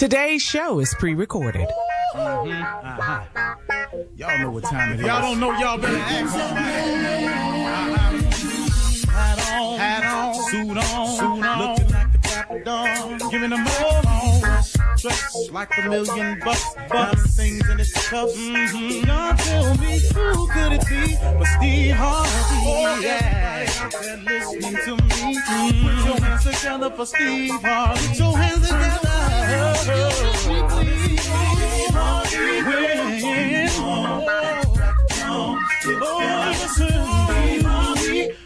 Today's show is pre-recorded. Y'all know what time it is. Y'all don't know, y'all better ask somebody. Hat on, suit on, looking like the Dapper Dawn, giving them all dressed like $1,000,000, diamond things in its cuffs. Y'all tell me who could it be but Steve Harvey? Oh, yeah, they're listening to me. Put your hands together for Steve Harvey. Put your hands together.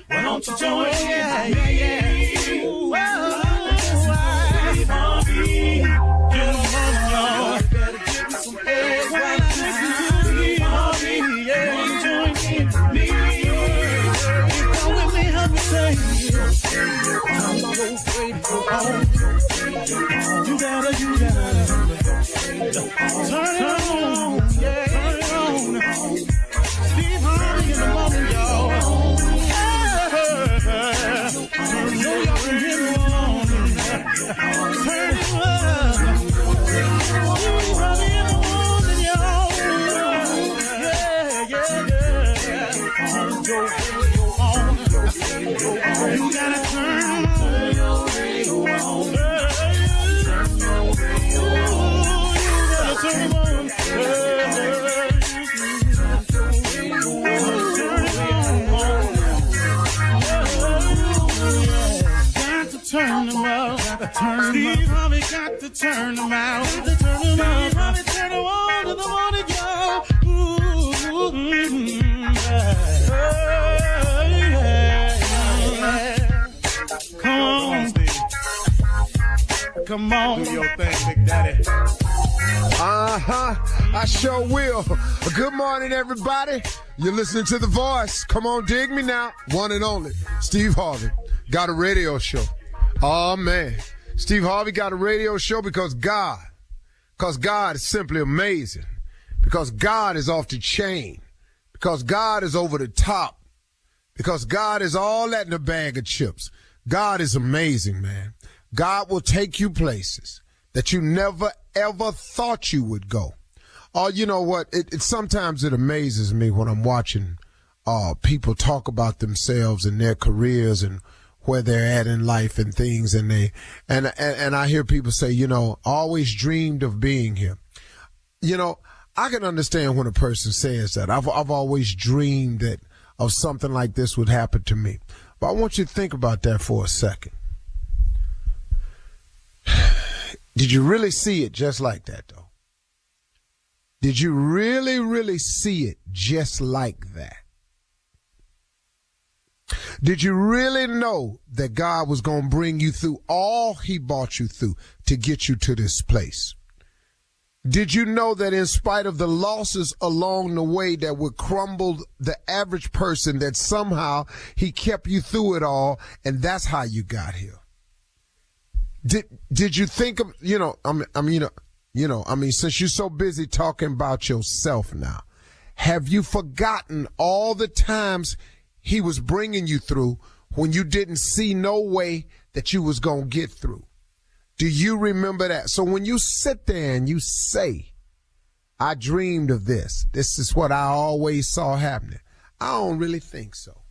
Why don't you join? Yeah. Get on, y'all. Better give me some eggs. Why not listen to me, Harvey? Yeah, join me. Come with me, help me say. I'm so afraid to go home. You gotta turn it on. Yeah, turn it on. Steve Harvey in the morning, y'all. You gotta turn your radio on. Turn them out. Steve Harvey got to turn them out. Steve Harvey turn them on in the morning, y'all. Come on, Steve. Come on. Do your thing, Big Daddy. I sure will. Good morning, everybody. You're listening to The Voice. Come on, dig me now. One and only, Steve Harvey. Got a radio show. Oh, man. Steve Harvey got a radio show because God is simply amazing. Because God is off the chain. Because God is over the top. Because God is all that in a bag of chips. God is amazing, man. God will take you places that you never, ever thought you would go. Oh, you know what? Sometimes it amazes me when I'm watching people talk about themselves and their careers and where they're at in life and things, and I hear people say, you know, always dreamed of being here. You know, I can understand when a person says that. I've always dreamed of something like this would happen to me. But I want you to think about that for a second. Did you really see it just like that, though? Did you really, really see it just like that? Did you really know that God was going to bring you through all he brought you through to get you to this place? Did you know that in spite of the losses along the way that would crumble the average person, that somehow he kept you through it all, and that's how you got here? Did you think of, since you're so busy talking about yourself now, have you forgotten all the times he was bringing you through when you didn't see no way that you was going to get through? Do you remember that? So when you sit there and you say, I dreamed of this, this is what I always saw happening, I don't really think so.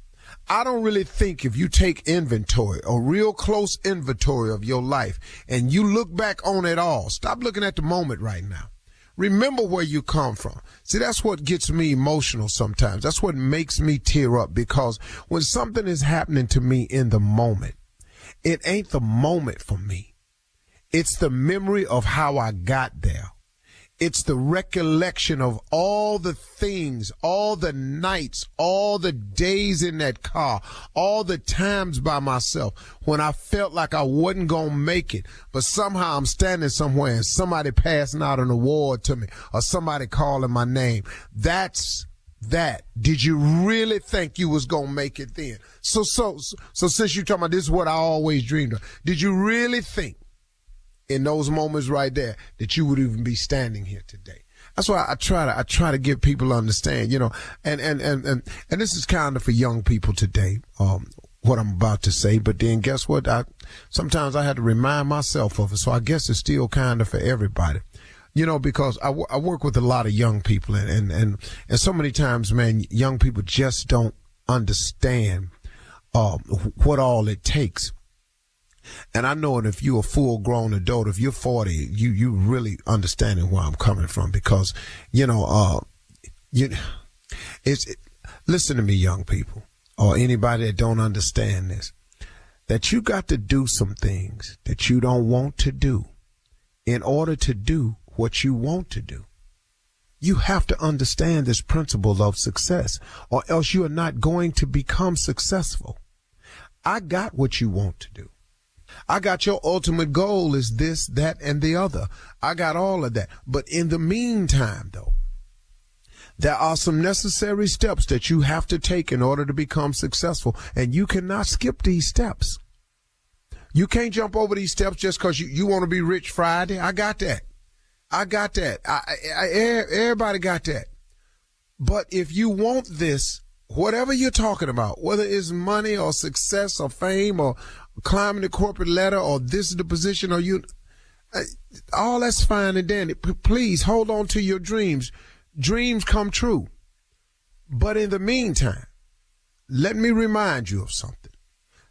I don't really think if you take inventory, a real close inventory of your life, and you look back on it all, stop looking at the moment right now. Remember where you come from. See, that's what gets me emotional sometimes. That's what makes me tear up, because when something is happening to me in the moment, it ain't the moment for me. It's the memory of how I got there. It's the recollection of all the things, all the nights, all the days in that car, all the times by myself when I felt like I wasn't going to make it, but somehow I'm standing somewhere and somebody passing out an award to me or somebody calling my name. That's that. Did you really think you was going to make it then? So since you're talking about this is what I always dreamed of, did you really think in those moments right there that you would even be standing here today? That's why I try to get people to understand, and this is kind of for young people today. what I'm about to say, but then guess what? Sometimes I had to remind myself of it. So I guess it's still kind of for everybody, because I work with a lot of young people and so many times, man, young people just don't understand, what all it takes. And I know that if you're a full grown adult, if you're 40, you really understanding where I'm coming from because, listen to me, young people. Or anybody that don't understand this, that you got to do some things that you don't want to do in order to do what you want to do. You have to understand this principle of success, or else you are not going to become successful. I got what you want to do. I got your ultimate goal is this, that, and the other. I got all of that. But in the meantime, though, there are some necessary steps that you have to take in order to become successful, and you cannot skip these steps. You can't jump over these steps just because you want to be rich Friday. I got that. Everybody got that. But if you want this, whatever you're talking about, whether it's money or success or fame or climbing the corporate ladder or this is the position or all that's fine and dandy. Please hold on to your dreams. Dreams come true. But in the meantime, let me remind you of something,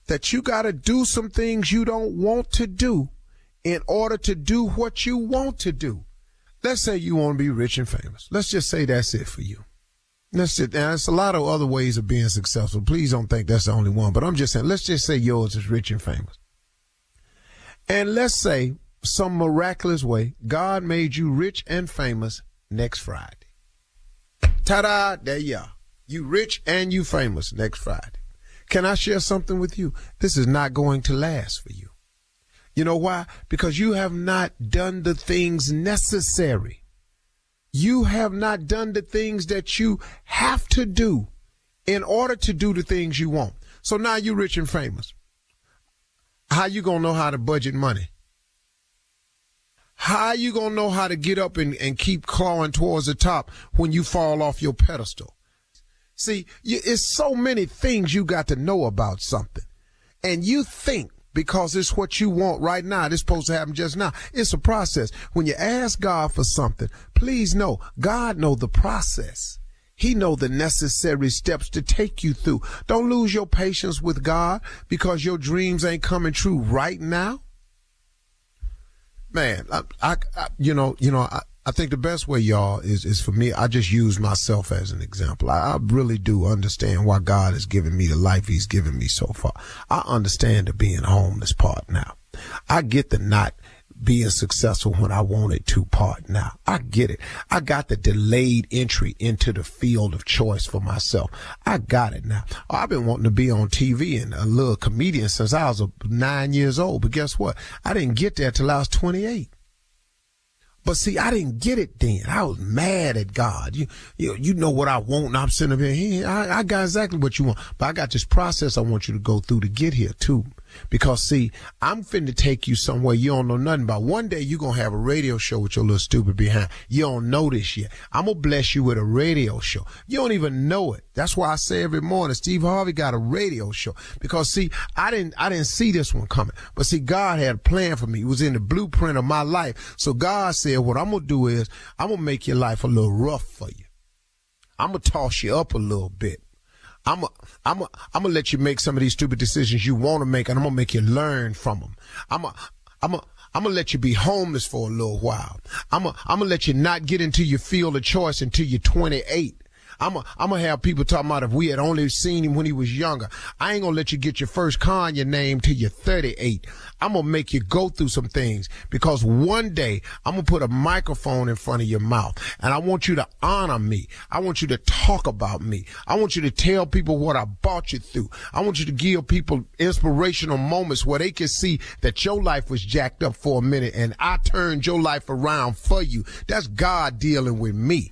that you got to do some things you don't want to do in order to do what you want to do. Let's say you want to be rich and famous. Let's just say that's it for you. That's it. Now, there's a lot of other ways of being successful. Please don't think that's the only one. But I'm just saying, let's just say yours is rich and famous. And let's say some miraculous way, God made you rich and famous next Friday. Ta-da, there you are. You rich and you famous next Friday. Can I share something with you? This is not going to last for you. You know why? Because you have not done the things necessary. You have not done the things that you have to do in order to do the things you want. So now you're rich and famous. How you going to know how to budget money? How you going to know how to get up and keep clawing towards the top when you fall off your pedestal? See, it's so many things you got to know about something. And you think because it's what you want right now, it's supposed to happen just now. It's a process. When you ask God for something, please know, God know the process. He know the necessary steps to take you through. Don't lose your patience with God because your dreams ain't coming true right now. Man, I think the best way, y'all, is for me. I just use myself as an example. I really do understand why God has given me the life he's given me so far. I understand the being homeless part now. I get the not being successful when I wanted to part now. I get it. I got the delayed entry into the field of choice for myself. I got it now. I've been wanting to be on TV and a little comedian since I was 9 years old. But guess what? I didn't get there till I was 28. But see, I didn't get it then. I was mad at God. You know what I want, and I'm sitting up here. I got exactly what you want. But I got this process I want you to go through to get here, too. Because, see, I'm finna take you somewhere you don't know nothing about. One day you're going to have a radio show with your little stupid behind. You don't know this yet. I'm going to bless you with a radio show. You don't even know it. That's why I say every morning, Steve Harvey got a radio show. Because, see, I didn't see this one coming. But, see, God had a plan for me. It was in the blueprint of my life. So God said, what I'm going to do is I'm going to make your life a little rough for you. I'm going to toss you up a little bit. I'm gonna let you make some of these stupid decisions you want to make, and I'm gonna make you learn from them. I'm gonna let you be homeless for a little while. I'm gonna let you not get into your field of choice until you're 28. I'm gonna have people talking about if we had only seen him when he was younger. I ain't gonna let you get your first car in your name till you're 38. I'm gonna make you go through some things because one day I'm gonna put a microphone in front of your mouth and I want you to honor me. I want you to talk about me. I want you to tell people what I brought you through. I want you to give people inspirational moments where they can see that your life was jacked up for a minute and I turned your life around for you. That's God dealing with me.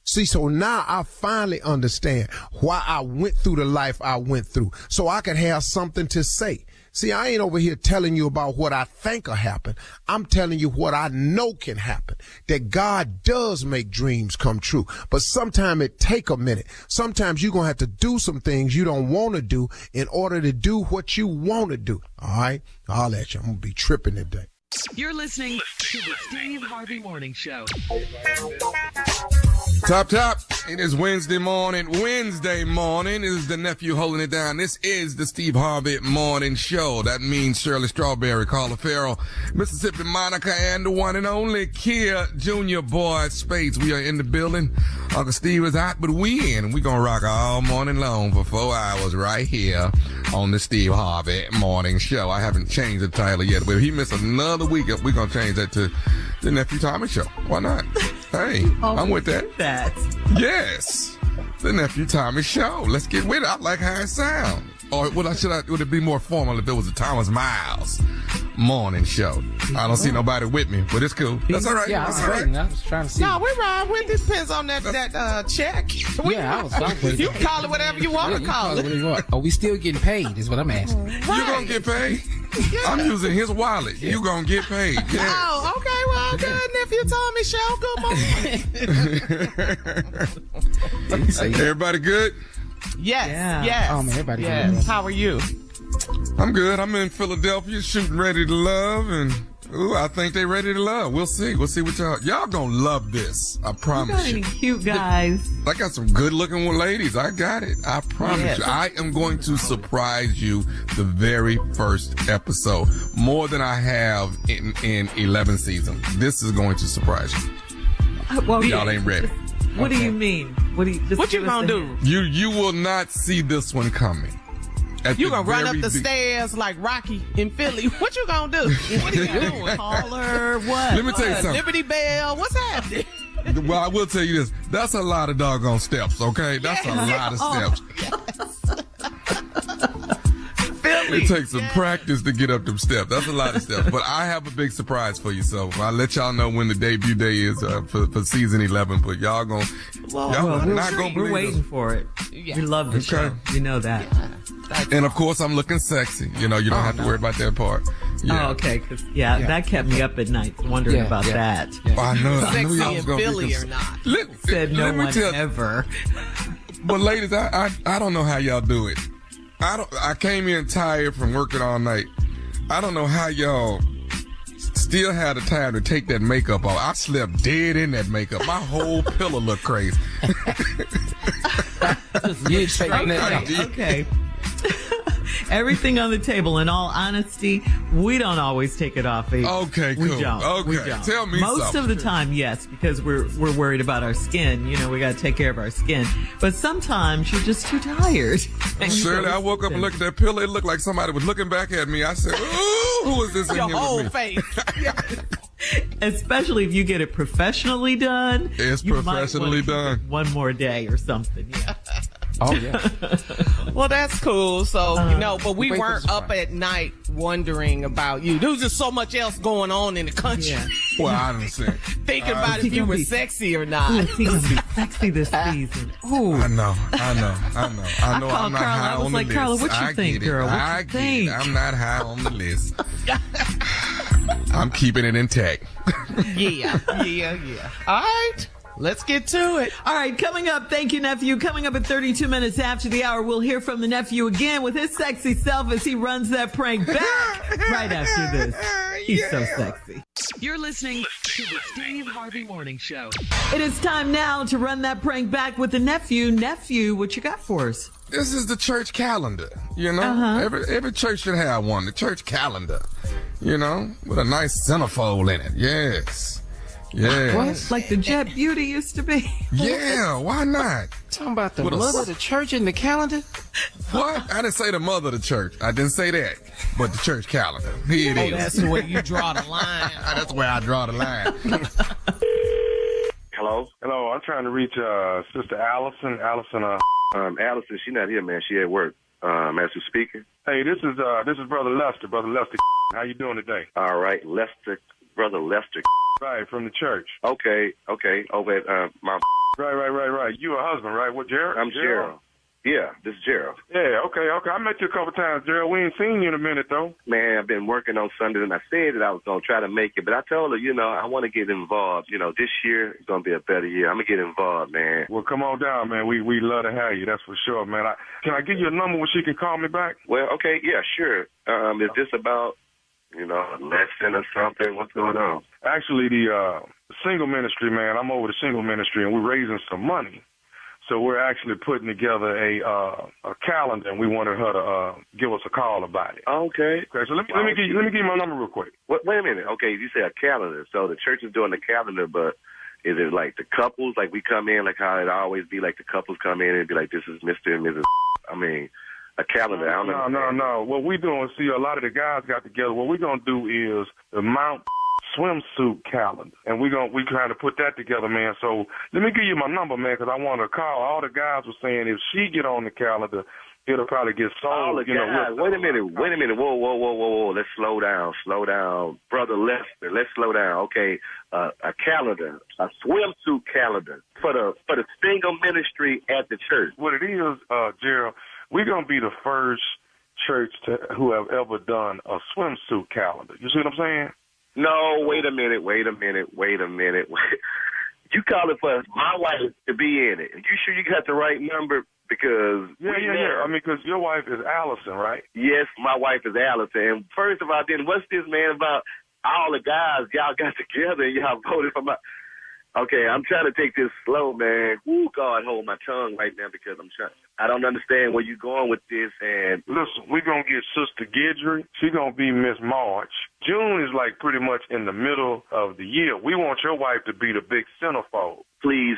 See, so now I finally understand why I went through the life I went through, so I could have something to say. See, I ain't over here telling you about what I think will happen. I'm telling you what I know can happen, that God does make dreams come true. But sometimes it take a minute. Sometimes you're going to have to do some things you don't want to do in order to do what you want to do. All right? I'll let you. I'm going to be tripping today. You're listening to the Steve Harvey Morning Show. Top. It is Wednesday morning. Wednesday morning is the nephew holding it down. This is the Steve Harvey Morning Show. That means Shirley Strawberry, Carla Farrell, Mississippi Monica, and the one and only Kia Junior Boy Spates. We are in the building. Uncle Steve is out, but we in. We gonna rock all morning long for 4 hours right here on the Steve Harvey Morning Show. I haven't changed the title yet, but if he missed another week, we're gonna change that to the Nephew Tommy Show. Why not? Hey, I'm with that. Yes, the Nephew Tommy Show. Let's get with it. I like how it sounds. Or would it be more formal if it was a Thomas Miles Morning Show? I don't see nobody with me, but it's cool. That's all right. Yeah, That's all right. I was trying to see. No, we ride with it. Depends on that check. Yeah, I was talking. You can call it whatever you want to call it. What you want. Are we still getting paid is what I'm asking. Right. You gonna get paid? Yeah. I'm using his wallet. Yeah. You gonna get paid. Yeah. Oh, okay. Well, good. Nephew Tommy Show. Good morning. Everybody good? Yes. Yeah. Yes. Oh, man, everybody yes. good. How are you? I'm good. I'm in Philadelphia shooting Ready to Love, and I think they ready to love. We'll see. We'll see what y'all gonna love this. I promise you. Cute guys. I got some good looking ladies. I got it. I promise you. I am going to surprise you the very first episode. More than I have in 11 seasons. This is going to surprise you. Well, y'all ain't ready. What do you mean? What you gonna do? You will not see this one coming. You gonna run up the stairs like Rocky in Philly. What you gonna do? What are you doing? Caller, what? Let me tell you something. Liberty Bell, what's happening? Well, I will tell you this. That's a lot of doggone steps, okay? That's a lot of steps. It takes some practice to get up them steps. That's a lot of steps. But I have a big surprise for you, so I'll let y'all know when the debut day is for season 11. But y'all gonna, we're waiting for it. Yeah. We love the show. You know that. And of course, I'm looking sexy. You know, you don't have to worry about that part. Yeah. Oh, okay. Cause that kept me up at night wondering about that. Yeah. I knew Sexy y'all was in gonna Philly or not? Said no one ever. But ladies, I don't know how y'all do it. I came in tired from working all night. I don't know how y'all still had the time to take that makeup off. I slept dead in that makeup. My whole pillow looked crazy. Okay. Everything on the table. In all honesty, we don't always take it off. Okay, cool. We don't. Okay, we don't. Tell me Most something. of the time, yes, because we're worried about our skin. You know, we got to take care of our skin. But sometimes you're just too tired. Shirley, I woke up and looked at that pillow. It looked like somebody was looking back at me. I said, "Ooh, who is this in Your here whole with me?" face. Especially if you get it professionally done. It's you professionally might want to done. keep it one more day or something. Yeah. Oh, yeah. Well, that's cool. So, but we weren't up at night wondering about you. There was just so much else going on in the country. Yeah. Well, I understand. Thinking about if you were sexy or not. Ooh, he's going to be sexy this season. Ooh. I know. I'm called not Carla. high I was on like, the Carla, list. what you I think, get it. girl? What I you get think? it. I'm not high on the list. I'm keeping it intact. Yeah. All right. Let's get to it. All right, coming up, thank you, nephew. Coming up at 32 minutes after the hour, we'll hear from the nephew again with his sexy self as he runs that prank back right after this. He's so sexy. You're listening to the Steve Harvey Morning Show. It is time now to run that prank back with the nephew. Nephew, what you got for us? This is the church calendar, you know? Every church should have one, the church calendar, you know, with a nice centerfold in it. Yes. Yeah. What? Like the Jet Beauty used to be? Yeah, why not? Talking about the mother of the church in the calendar? What? I didn't say the mother of the church. I didn't say that. But the church calendar. Here it is. That's the way you draw the line. That's where I draw the line. Hello? Hello, I'm trying to reach Sister Allison. Allison, she's not here, man. She at work. As we speaking. Hey, this is Brother Lester. Brother Lester, how you doing today? All right, Lester, Brother Lester. Right, from the church. Okay. Over at my... Right. You a husband, right? What, Gerald? I'm Gerald. Yeah, this is Gerald. Yeah, okay. I met you a couple times, Gerald. We ain't seen you in a minute, though. Man, I've been working on Sunday, and I said that I was going to try to make it, but I told her, I want to get involved. This year is going to be a better year. I'm going to get involved, man. Well, come on down, man. We love to have you, that's for sure, man. Can I give you a number where she can call me back? Well, okay, yeah, sure. Is this about, a lesson or something? What's going on? Actually, the single ministry, man, I'm over the single ministry, and we're raising some money. So we're actually putting together a calendar, and we wanted her to give us a call about it. Okay. Okay. So let me give you my number real quick. Wait a minute. Okay, you say a calendar. So the church is doing the calendar, but is it like the couples? Like we come in, like how it always be, like the couples come in and be like, this is Mr. and Mrs. I mean, a calendar. I don't know. No. What we doing? See, a lot of the guys got together. What we're gonna do is the Mount swimsuit calendar, and we trying to put that together, man. So let me give you my number, man, because I want to call. All the guys were saying if she get on the calendar, it'll probably get sold. All the guys. Wait a minute. Whoa. Let's slow down. Brother Lester, let's slow down. Okay, a calendar, a swimsuit calendar for the single ministry at the church. What it is, Gerald, we're going to be the first church who have ever done a swimsuit calendar. You see what I'm saying? No, wait a minute. You calling for my wife to be in it. You sure you got the right number? Because yeah. I mean, because your wife is Allison, right? Yes, my wife is Allison. And first of all, then what's this, man, about all the guys y'all got together and y'all voted for my... Okay, I'm trying to take this slow, man. Ooh, God, hold my tongue right now because I don't understand where you're going with this. And listen, we're going to get Sister Guidry. She's going to be Miss March. June is like pretty much in the middle of the year. We want your wife to be the big centerfold. Please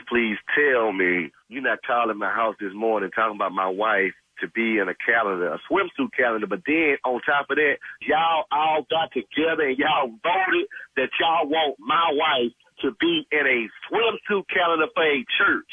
tell me you're not calling my house this morning talking about my wife to be in a calendar, a swimsuit calendar, but then on top of that, y'all all got together and y'all voted that y'all want my wife to be in a swimsuit calendar for a church.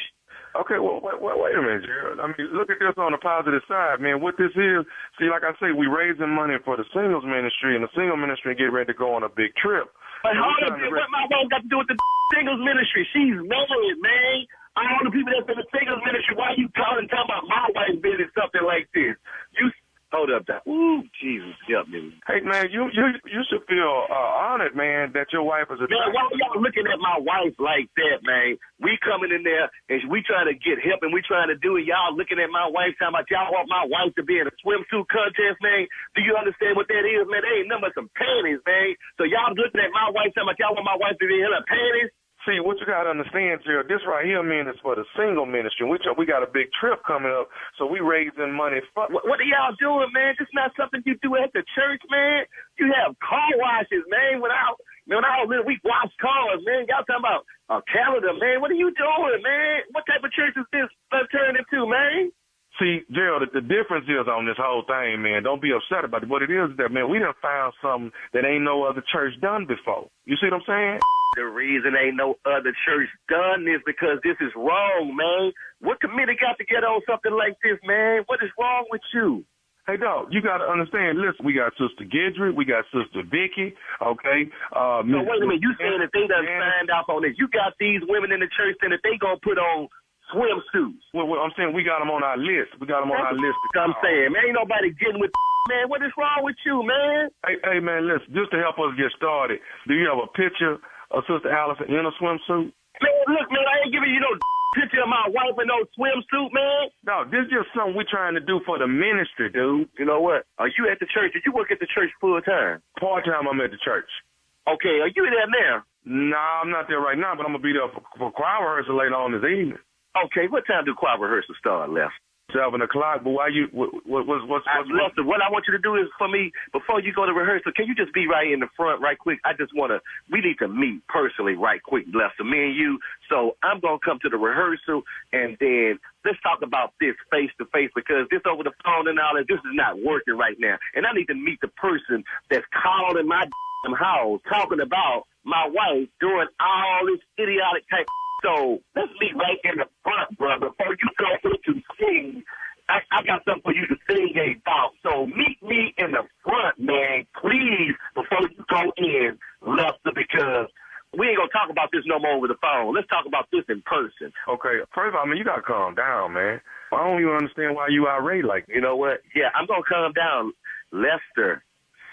Okay, well, wait a minute, Gerald. I mean, look at this on the positive side, man. What this is, see, like I say, we raising money for the singles ministry, and the single ministry get ready to go on a big trip. But hold up, what my wife got to do with the singles ministry? She's married, man. All the people that's in the singles ministry, why you talking about my wife being something like this? Hold up, ooh, Jesus, help me. Hey, man, you should feel honored, man, that your wife is a... Man, why y'all looking at my wife like that, man? We coming in there, and we trying to get help, and we trying to do it. Y'all looking at my wife, talking about y'all want my wife to be in a swimsuit contest, man? Do you understand what that is, man? They ain't nothing but some panties, man. So y'all looking at my wife, talking about y'all want my wife to be in her panties? See, what you got to understand, Gerald, this right here, man, is for the single ministry. We got a big trip coming up, so we raising money. What are y'all doing, man? This not something you do at the church, man. You have car washes, man. When I was little, we wash cars, man. Y'all talking about a calendar, man. What are you doing, man? What type of church is this turned into, man? See, Gerald, the difference is on this whole thing, man. Don't be upset about it. What it is that, man, we done found something that ain't no other church done before. You see what I'm saying? The reason ain't no other church done this because this is wrong, man. What committee got to get on something like this, man? What is wrong with you? Hey, dog, you got to understand, listen, we got Sister Guidry, we got Sister Vicky, okay? So wait a minute, you saying that they done signed off on this. You got these women in the church saying that they going to put on swimsuits. Well, I'm saying we got them on our list. I'm saying, man, ain't nobody getting with man. What is wrong with you, man? Hey, man, listen, just to help us get started, do you have a picture of Sister Allison in a swimsuit? Man, look, man, I ain't giving you no picture of my wife in no swimsuit, man. No, this is just something we're trying to do for the ministry, dude. You know what? Are you at the church? Did you work at the church full time? Part time, I'm at the church. Okay, are you there now? Nah, I'm not there right now, but I'm gonna be there for choir rehearsal later on this evening. Okay, what time do choir rehearsal start, Les? 7 o'clock, but why you, Lester, what I want you to do is for me, before you go to rehearsal, can you just be right in the front right quick? We need to meet personally right quick, Lester, me and you. So I'm going to come to the rehearsal, and then let's talk about this face to face because this over the phone and all that, this is not working right now. And I need to meet the person that's calling my house, talking about my wife doing all this idiotic type. So let's meet right in the front, brother. Before you go into sing, I got something for you to sing about. So meet me in the front, man, please, before you go in, Lester, because we ain't gonna talk about this no more over the phone. Let's talk about this in person. Okay, first of all, man, you gotta calm down, man. I don't even understand why you irate like that. You know what? Yeah, I'm gonna calm down. Lester,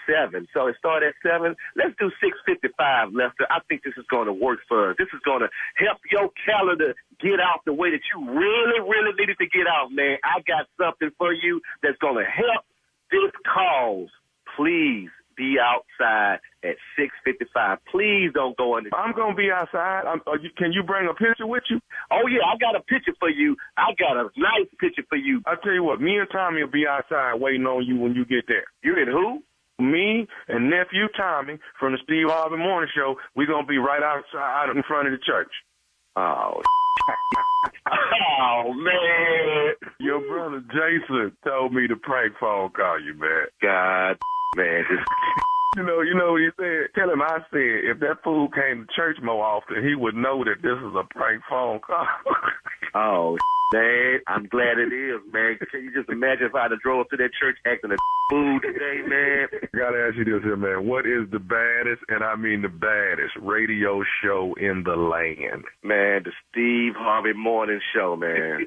7. So it started at 7. Let's do 6:55, Lester. I think this is gonna work for us. This is gonna help your calendar get out the way that you really, really needed to get out, man. I got something for you that's gonna help this cause. Please be outside at 6:55. Please don't go in. I'm going to be outside. Can you bring a picture with you? Oh, yeah, I got a picture for you. I got a nice picture for you. I'll tell you what, me and Tommy will be outside waiting on you when you get there. You and who? Me and Nephew Tommy from the Steve Harvey Morning Show. We're going to be right outside in front of the church. Oh, oh, man. Your brother Jason told me to prank phone call you, man. God, man. You know what he said? Tell him I said if that fool came to church more often, he would know that this is a prank phone call. Oh, man, I'm glad it is, man. Can you just imagine if I had drove up to that church acting a fool today, man? I gotta ask you this here, man. What is the baddest, and I mean the baddest, radio show in the land? Man, the Steve Harvey Morning Show, man.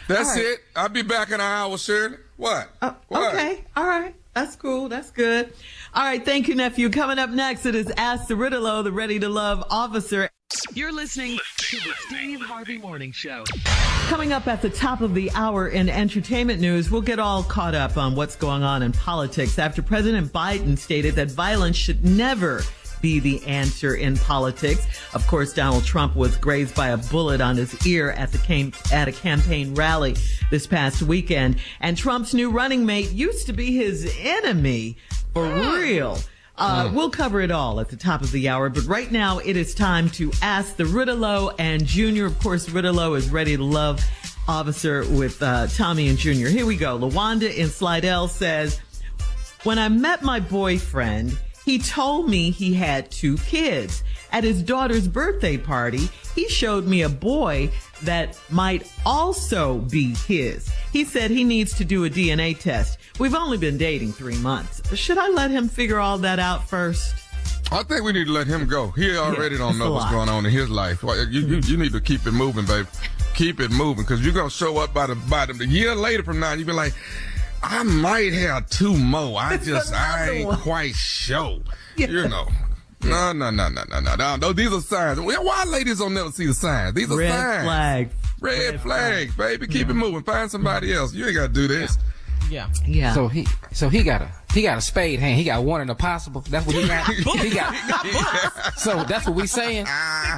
That's it. I'll be back in an hour, Shirley. What? Okay. All right. That's cool. That's good. All right. Thank you, nephew. Coming up next, it is Ask the RTLO, the Ready to Love officer. You're listening to the Steve Harvey Morning Show. Coming up at the top of the hour in entertainment news, we'll get all caught up on what's going on in politics after President Biden stated that violence should never be the answer in politics. Of course, Donald Trump was grazed by a bullet on his ear at a campaign rally this past weekend. And Trump's new running mate used to be his enemy for real. We'll cover it all at the top of the hour. But right now, it is time to ask the RTLO and Junior. Of course, RTLO is Ready to Love officer with Tommy and Junior. Here we go. LaWanda in Slidell says, when I met my boyfriend, he told me he had 2 kids. At his daughter's birthday party, he showed me a boy that might also be his. He said he needs to do a DNA test. We've only been dating 3 months. Should I let him figure all that out first? I think we need to let him go. He already don't know what's going on in his life. You need to keep it moving, babe. Keep it moving, because you're going to show up by the year later from now, you'll be like, I might have 2 more. I ain't quite sure. Yeah. You know. No. These are signs. Why ladies don't never see the signs? These are signs. Red flags, baby. Keep it moving. Find somebody else. You ain't got to do this. Yeah. So he got a spade hand. He got one in the possible. That's what he got. He got. So that's what we saying.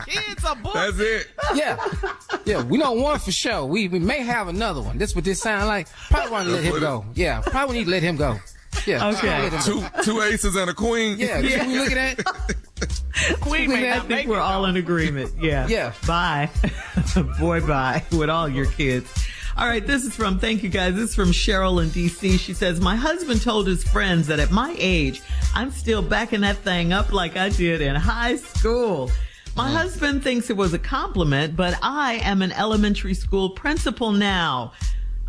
Kids are books. That's it. Yeah. We know one for sure. We may have another one. This what this sound like. Probably want to let him go. Yeah. Probably need to let him go. Yeah. Okay. Two aces and a queen. Yeah. That's what we looking at. Queen may I think we're all in agreement. Yeah. Bye. Boy, bye with all your kids. All right, thank you guys. This is from Cheryl in D.C. She says, my husband told his friends that at my age, I'm still backing that thing up like I did in high school. My husband thinks it was a compliment, but I am an elementary school principal now.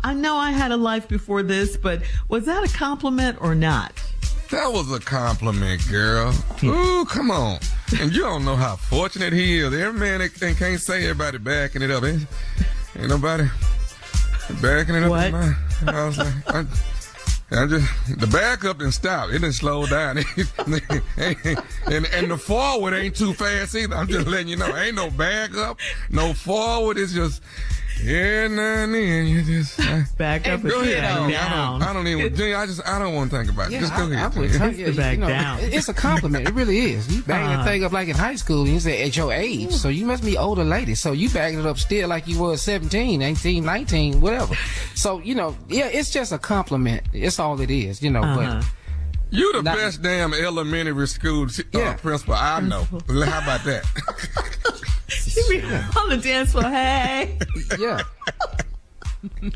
I know I had a life before this, but was that a compliment or not? That was a compliment, girl. Ooh, come on. And you don't know how fortunate he is. Every man that can't say everybody backing it up. Ain't nobody backing it up. What? I was like, I just, the backup didn't stop. It didn't slow down. And the forward ain't too fast either. I'm just letting you know. Ain't no backup, no forward. It's just, yeah, now and then you just back up and down. I don't even. I don't want to think about it. Just go ahead. Back down. It's a compliment. It really is. You banging the thing up like in high school. And you say at your age, so you must be older lady. So you bagging it up still like you was 17, 18, 19, whatever. So it's just a compliment. It's all it is. But. You the best damn elementary school principal I know. How about that? She be on the dance floor, hey. Yeah.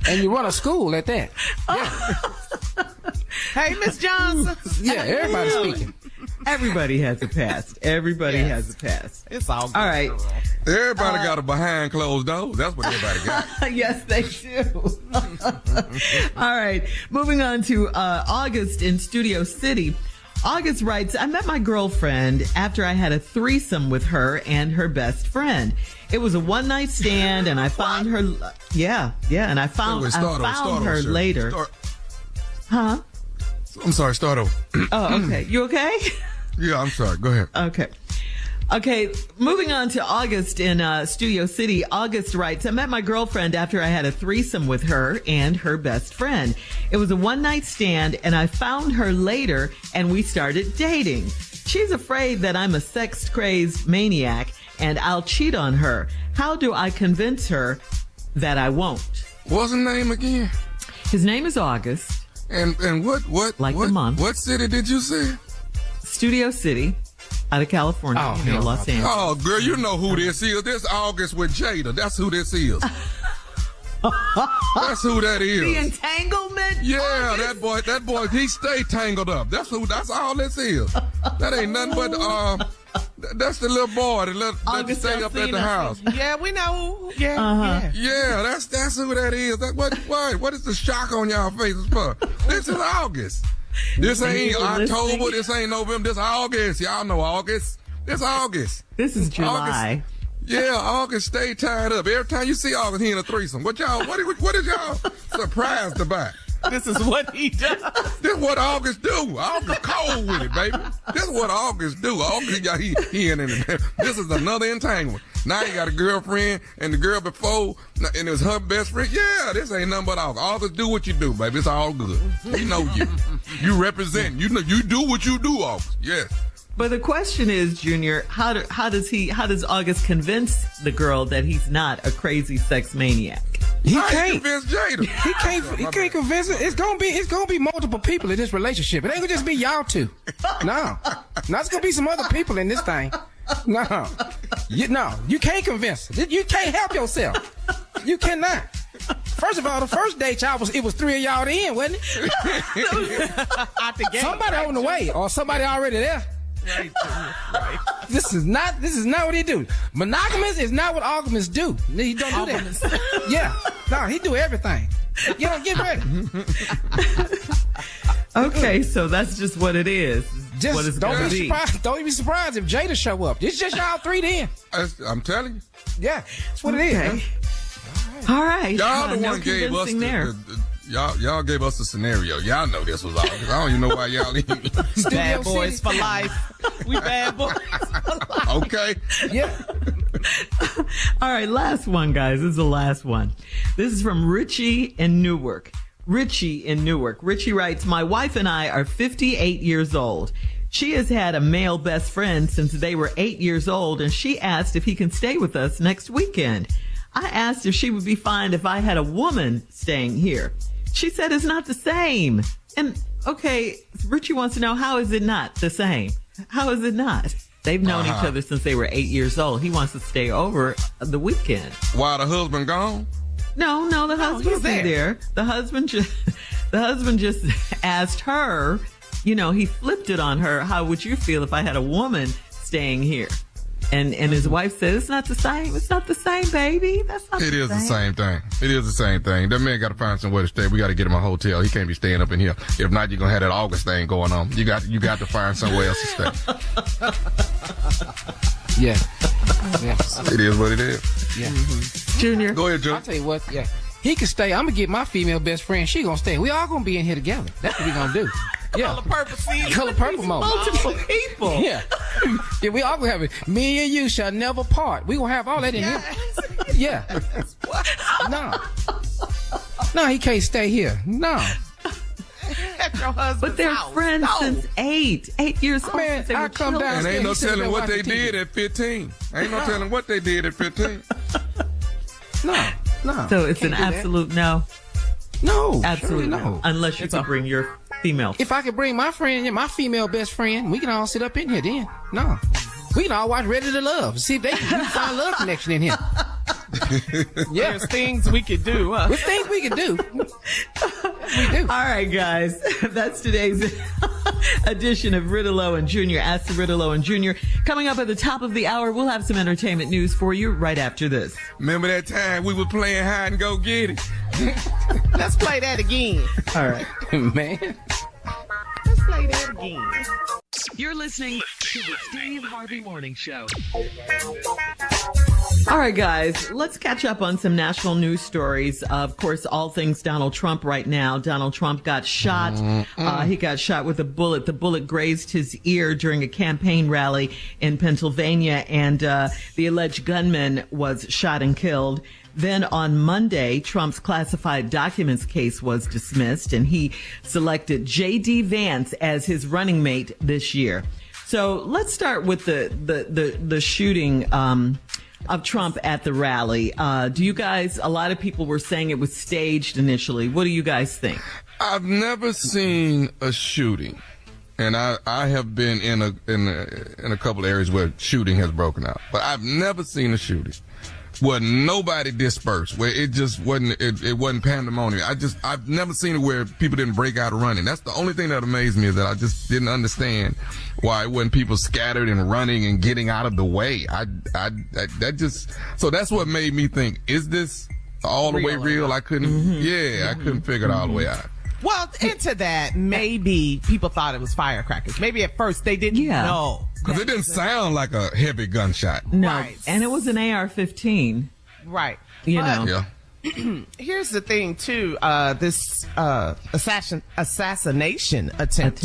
And you run a school at that. Yeah. Hey, Miss Johnson. Yeah, everybody's speaking. Everybody has a past. Everybody has a past. It's all good. All right. Everybody got a behind closed doors. That's what everybody got. Yes, they do. All right. Moving on to August in Studio City. August writes, I met my girlfriend after I had a threesome with her and her best friend. It was a one-night stand, and I found her. Yeah, and I found her later. Huh? I'm sorry, start over. Oh, okay. You okay? Yeah, I'm sorry. Go ahead. Okay, moving on to August in Studio City. August writes, I met my girlfriend after I had a threesome with her and her best friend. It was a one-night stand, and I found her later, and we started dating. She's afraid that I'm a sex-crazed maniac, and I'll cheat on her. How do I convince her that I won't? What's his name again? His name is August. And what? Like the month. What city did you say? Studio City, out of California, Los Angeles. Oh, girl, you know who this is. This August with Jada. That's who this is. That's who that is. The entanglement? Yeah, that boy, he stay tangled up. That's all this is. That ain't nothing but that's the little boy that stay up at the house. Yeah, we know. Yeah. That's who that is. What is the shock on y'all faces for? This is August. This ain't October. This ain't November. This August. Y'all know August. This August. This is July. August. Yeah, August stay tied up. Every time you see August, he in a threesome. What is y'all surprised about? This is what he does. This is what August do. August cold with it, baby. This is what August do. August, he in it. This is another entanglement. Now you got a girlfriend, and the girl before, and it was her best friend. Yeah, this ain't nothing but August. August do what you do, baby. It's all good. We know you. You represent. You know you do what you do, August. Yes. But the question is, Junior, how does August convince the girl that he's not a crazy sex maniac? He can't convince Jada. He can't convince her. It's gonna be multiple people in this relationship. It ain't gonna just be y'all two. No, it's gonna be some other people in this thing. No, you can't convince her. You can't help yourself. You cannot. First of all, the first date it was three of y'all in, wasn't it? Somebody on the way, or somebody already there. Right. This is not what he do. Monogamous is not what August do. He don't do that. Yeah. No, he do everything. Get ready. Okay, so that's just what it is. Just what it's don't be surprised if Jada show up. It's just y'all three then. I'm telling you. Yeah, that's what it is. All right. Y'all the one gave us y'all gave us the scenario. Y'all know this was August. I don't even know why y'all even. Bad boys for life. We bad boys for life. Okay. Yeah. All right, last one, guys. This is the last one. This is from Richie in Newark. Richie writes, my wife and I are 58 years old. She has had a male best friend since they were 8 years old, and she asked if he can stay with us next weekend. I asked if she would be fine if I had a woman staying here. She said it's not the same. And, okay, Richie wants to know, how is it not the same? How is it not? They've known each other since they were 8 years old. He wants to stay over the weekend. While the husband gone? No, the husband's there. The husband just asked her, he flipped it on her. How would you feel if I had a woman staying here? And his wife said, it's not the same. It's not the same, baby. That's not the same. It is the same thing. It is the same thing. That man got to find somewhere to stay. We got to get him a hotel. He can't be staying up in here. If not, you're going to have that August thing going on. You got to find somewhere else to stay. Yeah. It is what it is. Yeah. Mm-hmm. Junior. Go ahead, Junior. I'll tell you what, yeah. He can stay. I'm going to get my female best friend. She going to stay. We all going to be in here together. That's what we going to do. Yeah. Color purple mode. Multiple people. Yeah. Yeah, we all gonna have it. Me and you shall never part. We gonna have all that in here. Yeah. No, he can't stay here. No. But they're friends since 8 years old. Man, I come down. And ain't no telling what they did at 15. Ain't no telling what they did at 15. No. So it's an absolute no. No, absolutely no. Unless you can bring your female. If I could bring my friend, my female best friend, we can all sit up in here then. No. We can all watch Ready to Love. See if we can find love connection in here. Yeah. There's things we could do, huh? There's things we could do. We do. All right, guys. That's today's edition of RTLO and Junior. Ask the RTLO and Junior. Coming up at the top of the hour, we'll have some entertainment news for you right after this. Remember that time we were playing hide and go get it? Let's play that again. All right. Man. Let's play that again. again. You're listening to the Steve Harvey Morning Show. All right, guys, let's catch up on some national news stories. Of course, all things Donald Trump right now. Donald Trump got shot. He got shot with a bullet. The bullet grazed his ear during a campaign rally in Pennsylvania, and the alleged gunman was shot and killed. Then on Monday, Trump's classified documents case was dismissed, and he selected J.D. Vance as his running mate this year. So let's start with the shooting of Trump at the rally. Do you guys, a lot of people were saying it was staged initially. What do you guys think? I've never seen a shooting, and I have been in a couple of areas where shooting has broken out, but I've never seen a shooting where nobody dispersed, where it just wasn't, it wasn't pandemonium. I've never seen it where people didn't break out running. That's the only thing that amazed me, is that I just didn't understand why it wasn't people scattered and running and getting out of the way. So that's what made me think, is this all the way real? I couldn't, I couldn't figure it all the way out. Well, into that, maybe people thought it was firecrackers. Maybe at first they didn't know. Because it didn't sound like a heavy gunshot. No, Right. and it was an AR-15. Right. You know. Yeah. Here's the thing, too. This assassination attempt.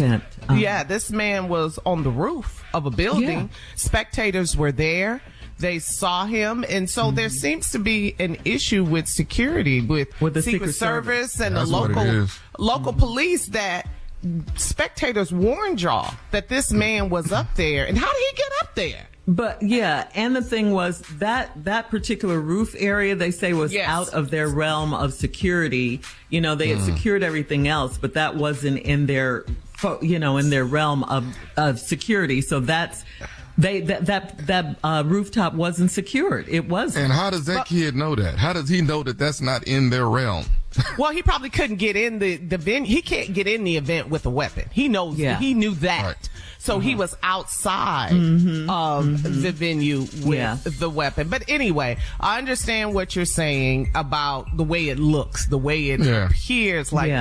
Yeah, this man was on the roof of a building. Yeah. Spectators were there. They saw him, and so there seems to be an issue with security with the Secret Service and That's the what it is. local police, that spectators warned y'all that this man was up there. And how did he get up there? But yeah, and the thing was that particular roof area, they say, was out of their realm of security. You know, they had secured everything else, but that wasn't in their, in their realm of security. So that's, that rooftop wasn't secured. It wasn't. And how does that kid know that? How does he know that that's not in their realm? Well, he probably couldn't get in the venue. He can't get in the event with a weapon. He knows. He knew that. Right. So he was outside of the venue with the weapon. But anyway, I understand what you're saying about the way it looks, the way it appears. Like,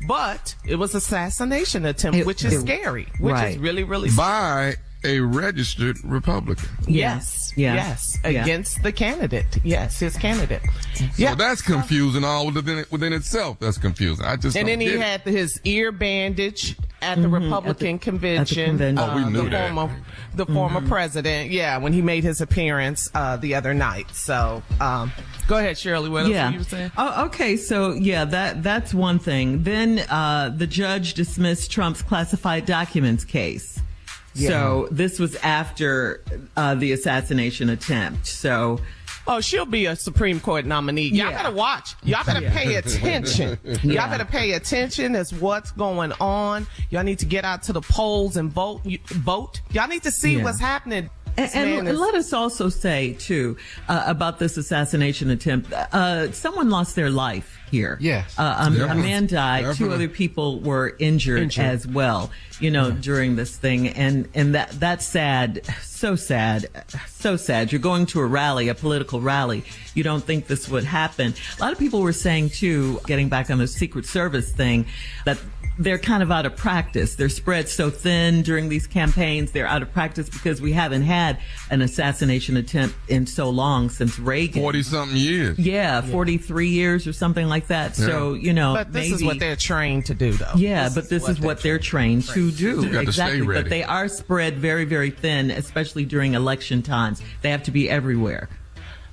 but it was assassination attempt, which is scary, which is really, really scary. By a registered Republican. Yes. Against the candidate. Yes, his candidate. So that's confusing all within itself. That's confusing. And then he had his ear bandage at the Republican convention. We knew that. The former president, when he made his appearance the other night. So, go ahead, Shirley. What else were you saying? Oh, okay. So, that's one thing. Then the judge dismissed Trump's classified documents case. So this was after the assassination attempt. So, she'll be a Supreme Court nominee. Y'all better watch. Y'all better pay attention. Y'all better pay attention as what's going on. Y'all need to get out to the polls and vote. Y'all need to see what's happening. And let us also say, too, about this assassination attempt, someone lost their life here. Yes. A man died. Definitely. 2 other people were injured as well, during this thing. And that's sad. So sad. So sad. You're going to a rally, a political rally. You don't think this would happen. A lot of people were saying, too, getting back on the Secret Service thing, that they're kind of out of practice. They're spread so thin during these campaigns. They're out of practice because we haven't had an assassination attempt in so long, since Reagan. 40-something years. 43 years or something like that. Yeah. So, But this is what they're trained to do, though. Yeah, but this is what they're trained to do. You got to stay ready. But they are spread very, very thin, especially during election times. They have to be everywhere.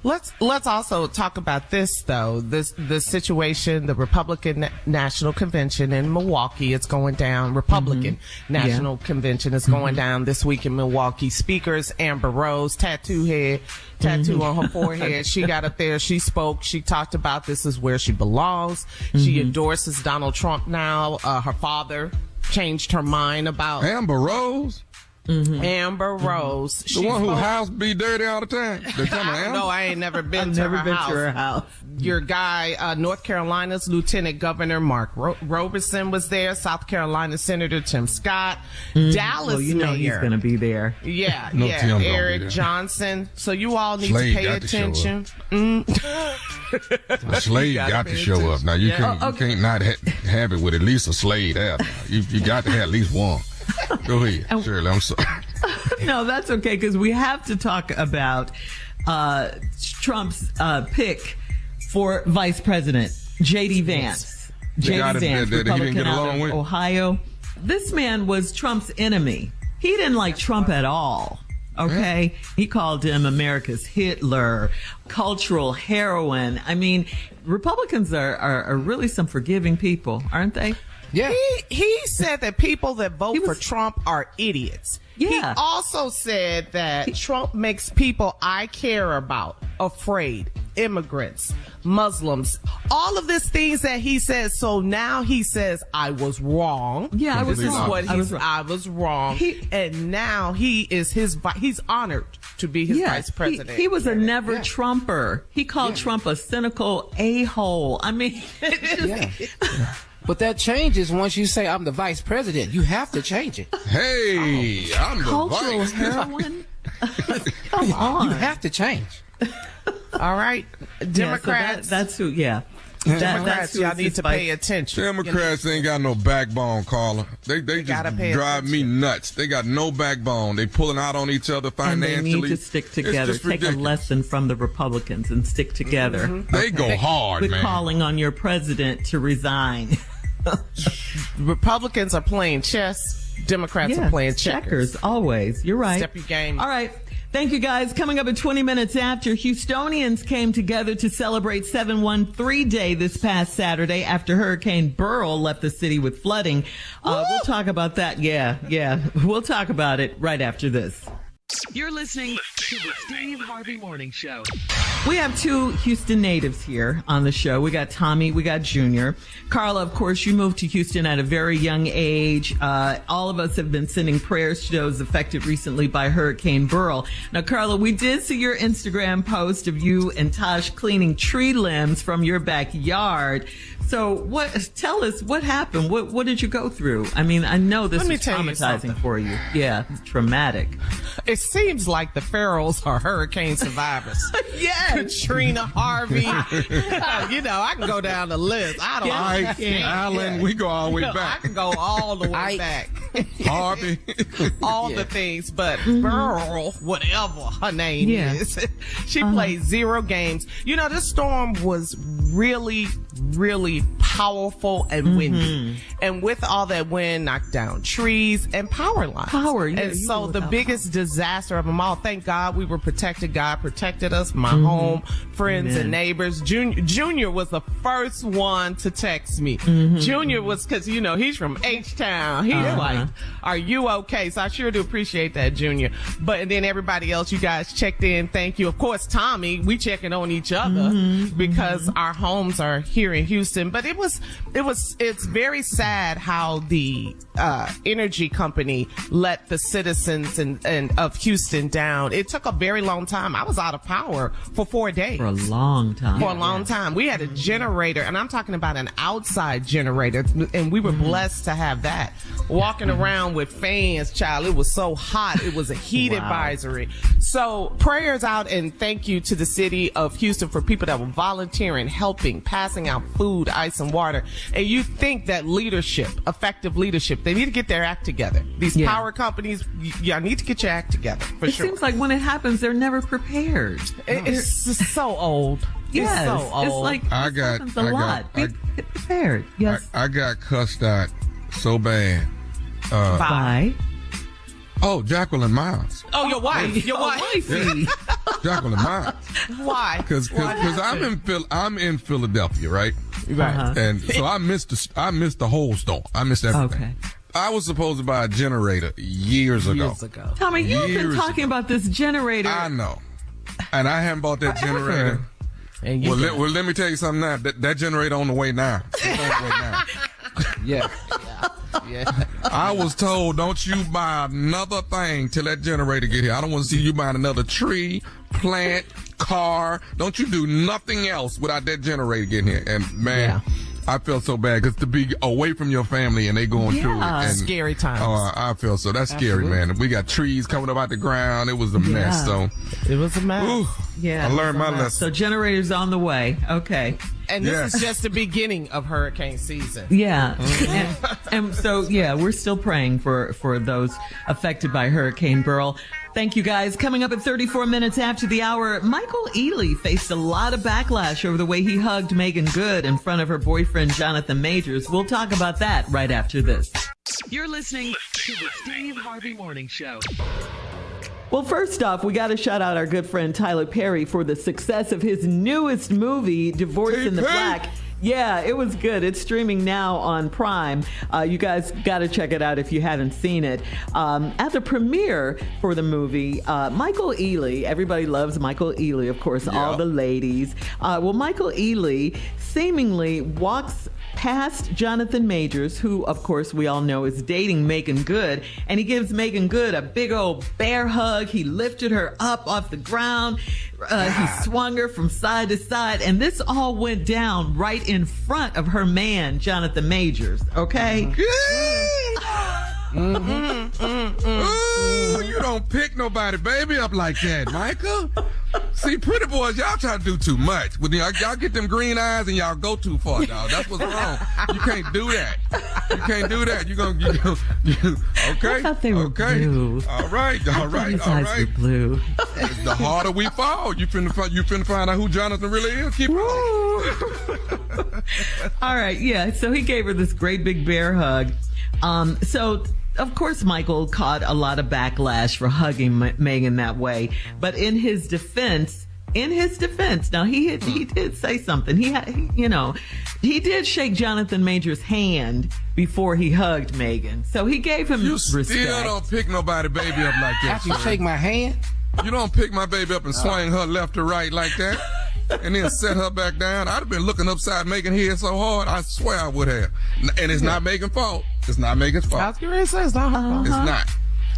Let's also talk about this, though. The situation, the Republican National Convention in Milwaukee, it's going down. Republican National Convention is going down this week in Milwaukee. Speakers, Amber Rose, tattoo on her forehead. She got up there. She spoke. She talked about this is where she belongs. She endorses Donald Trump now. Her father changed her mind about Amber Rose. Amber Rose. The one whose house be dirty all the time. No, I ain't never been to her house. Your guy, North Carolina's Lieutenant Governor Mark Robeson was there. South Carolina Senator Tim Scott. Dallas Mayor. He's going to be there. Eric Johnson. So you all need to pay attention. The slave got to show up. Now, you can't not have it with at least a slave there. You got to have at least one. Go ahead, Shirley. I'm sorry. No, that's okay, because we have to talk about Trump's pick for vice president, J.D. Vance. J.D. Vance, Republican out of Ohio. This man was Trump's enemy. He didn't like Trump at all. Okay? Yeah. He called him America's Hitler, cultural heroine. I mean, Republicans are really some forgiving people, aren't they? Yeah. He said that people that vote for Trump are idiots. Yeah. He also said that Trump makes people I care about afraid. Immigrants, Muslims, all of these things that he says. So now he says, I was wrong. Yeah, I was wrong. I was wrong. And now he's honored to be his vice president. He was a never Trumper. He called Trump a cynical a-hole. I mean, But that changes once you say I'm the vice president. You have to change it. Hey, I'm the cultural vice. heroine. Come on, you have to change. All right, Democrats. That's who. Yeah. Democrats, y'all need to pay attention. Democrats ain't got no backbone, Carla. They just drive me nuts. They got no backbone. They pulling out on each other financially. And they need to stick together. Take a lesson from the Republicans and stick together. Mm-hmm. They go hard, man. Quit calling on your president to resign. Republicans are playing chess. Democrats are playing checkers. Always. You're right. Step your game. All right. Thank you, guys. Coming up at 20 minutes after, Houstonians came together to celebrate 713 Day this past Saturday after Hurricane Beryl left the city with flooding. We'll talk about that. Yeah. We'll talk about it right after this. You're listening to the Steve Harvey Morning Show. We have two Houston natives here on the show. We got Tommy, we got Junior. Carla, of course, you moved to Houston at a very young age. All of us have been sending prayers to those affected recently by Hurricane Beryl. Now, Carla, we did see your Instagram post of you and Tosh cleaning tree limbs from your backyard. So tell us what happened. What did you go through? I mean, I know this was traumatizing for you. Yeah, traumatic. It seems like the Pharaohs are hurricane survivors. Yes. Katrina, Harvey. I can go down the list. Alan, we go all the way back. I can go all the way back. Harvey. All the things, but Beryl, whatever her name is, she played 0 games. This storm was really, really powerful and windy. And with all that wind, knocked down trees and power lines. And so the biggest disaster of them all, thank God we were protected. God protected us, my home, friends and neighbors. Junior was the first one to text me. Junior was, because, he's from H-Town. He's like, are you okay? So I sure do appreciate that, Junior. But then everybody else, you guys checked in. Thank you. Of course, Tommy, we checking on each other because our homes are here in Houston. But it's very sad how the energy company let the citizens and of Houston down. It took a very long time. I was out of power for 4 days. For a long time. We had a generator, and I'm talking about an outside generator, and we were blessed to have that. Walking around with fans, child, it was so hot. It was a heat advisory. So prayers out, and thank you to the city of Houston for people that were volunteering, helping, passing out food, ice, and water. And you think that leadership, effective leadership, they need to get their act together. These power companies, y'all need to get your act together, for sure. It seems like when it happens, they're never prepared. It's just so old. Yes, it's so old. It's like happens a lot. Be prepared. Yes. I got cussed out so bad. Bye. Oh, Jacqueline Miles. Oh, your wife. Your wife. Jacqueline Miles. Why? Because I'm in Philadelphia, right? Right. And so I missed the whole storm. I missed everything. Okay. I was supposed to buy a generator years ago. Tommy, you've been talking about this generator. I know. And I haven't bought that generator. Well, let me tell you something now. That generator on the way now. It's on the way now. Yeah. I was told, don't you buy another thing till that generator get here. I don't want to see you buying another tree, plant, car. Don't you do nothing else without that generator getting here. And man, I felt so bad because to be away from your family and they going through it. And, scary times. Oh, I feel so. That's scary, man. We got trees coming up out the ground. It was a mess. So it was a mess. Ooh, Yeah. I learned my lesson. So generators on the way. Okay. And this is just the beginning of hurricane season. Yeah. And so, yeah, we're still praying for those affected by Hurricane Beryl. Thank you, guys. Coming up at 34 minutes after the hour, Michael Ealy faced a lot of backlash over the way he hugged Megan Good in front of her boyfriend, Jonathan Majors. We'll talk about that right after this. You're listening to the Steve Harvey Morning Show. Well, first off, we got to shout out our good friend Tyler Perry for the success of his newest movie, Divorce in the Black. Yeah, it was good. It's streaming now on Prime. You guys got to check it out if you haven't seen it. At the premiere for the movie, Michael Ealy, everybody loves Michael Ealy, of course, all the ladies. Well, Michael Ealy seemingly walks past Jonathan Majors, who, of course, we all know is dating Megan Good, and he gives Megan Good a big old bear hug. He lifted her up off the ground. He swung her from side to side, and this all went down right in front of her man, Jonathan Majors. Okay? Ooh, you don't pick nobody baby up like that, Michael. See, pretty boys, y'all try to do too much. When y'all get them green eyes and y'all go too far, dog. That's what's wrong. You can't do that. You can't do that. Okay? I thought they were blue. All right. His eyes were blue. The harder we fall, you finna find out who Jonathan really is. Keep on. All right, yeah. So he gave her this great big bear hug. So of course, Michael caught a lot of backlash for hugging Megan that way. But in his defense, now he did say something. He did shake Jonathan Majors' hand before he hugged Megan. So he gave him respect. You still don't pick nobody baby up like that. After you shake my hand? You don't pick my baby up and swing her left to right like that. And then set her back down. I'd have been looking upside Megan's head so hard, I swear I would have. And it's not Megan's fault. It's not Megan's fault. I was going to say it's not her fault. It's not.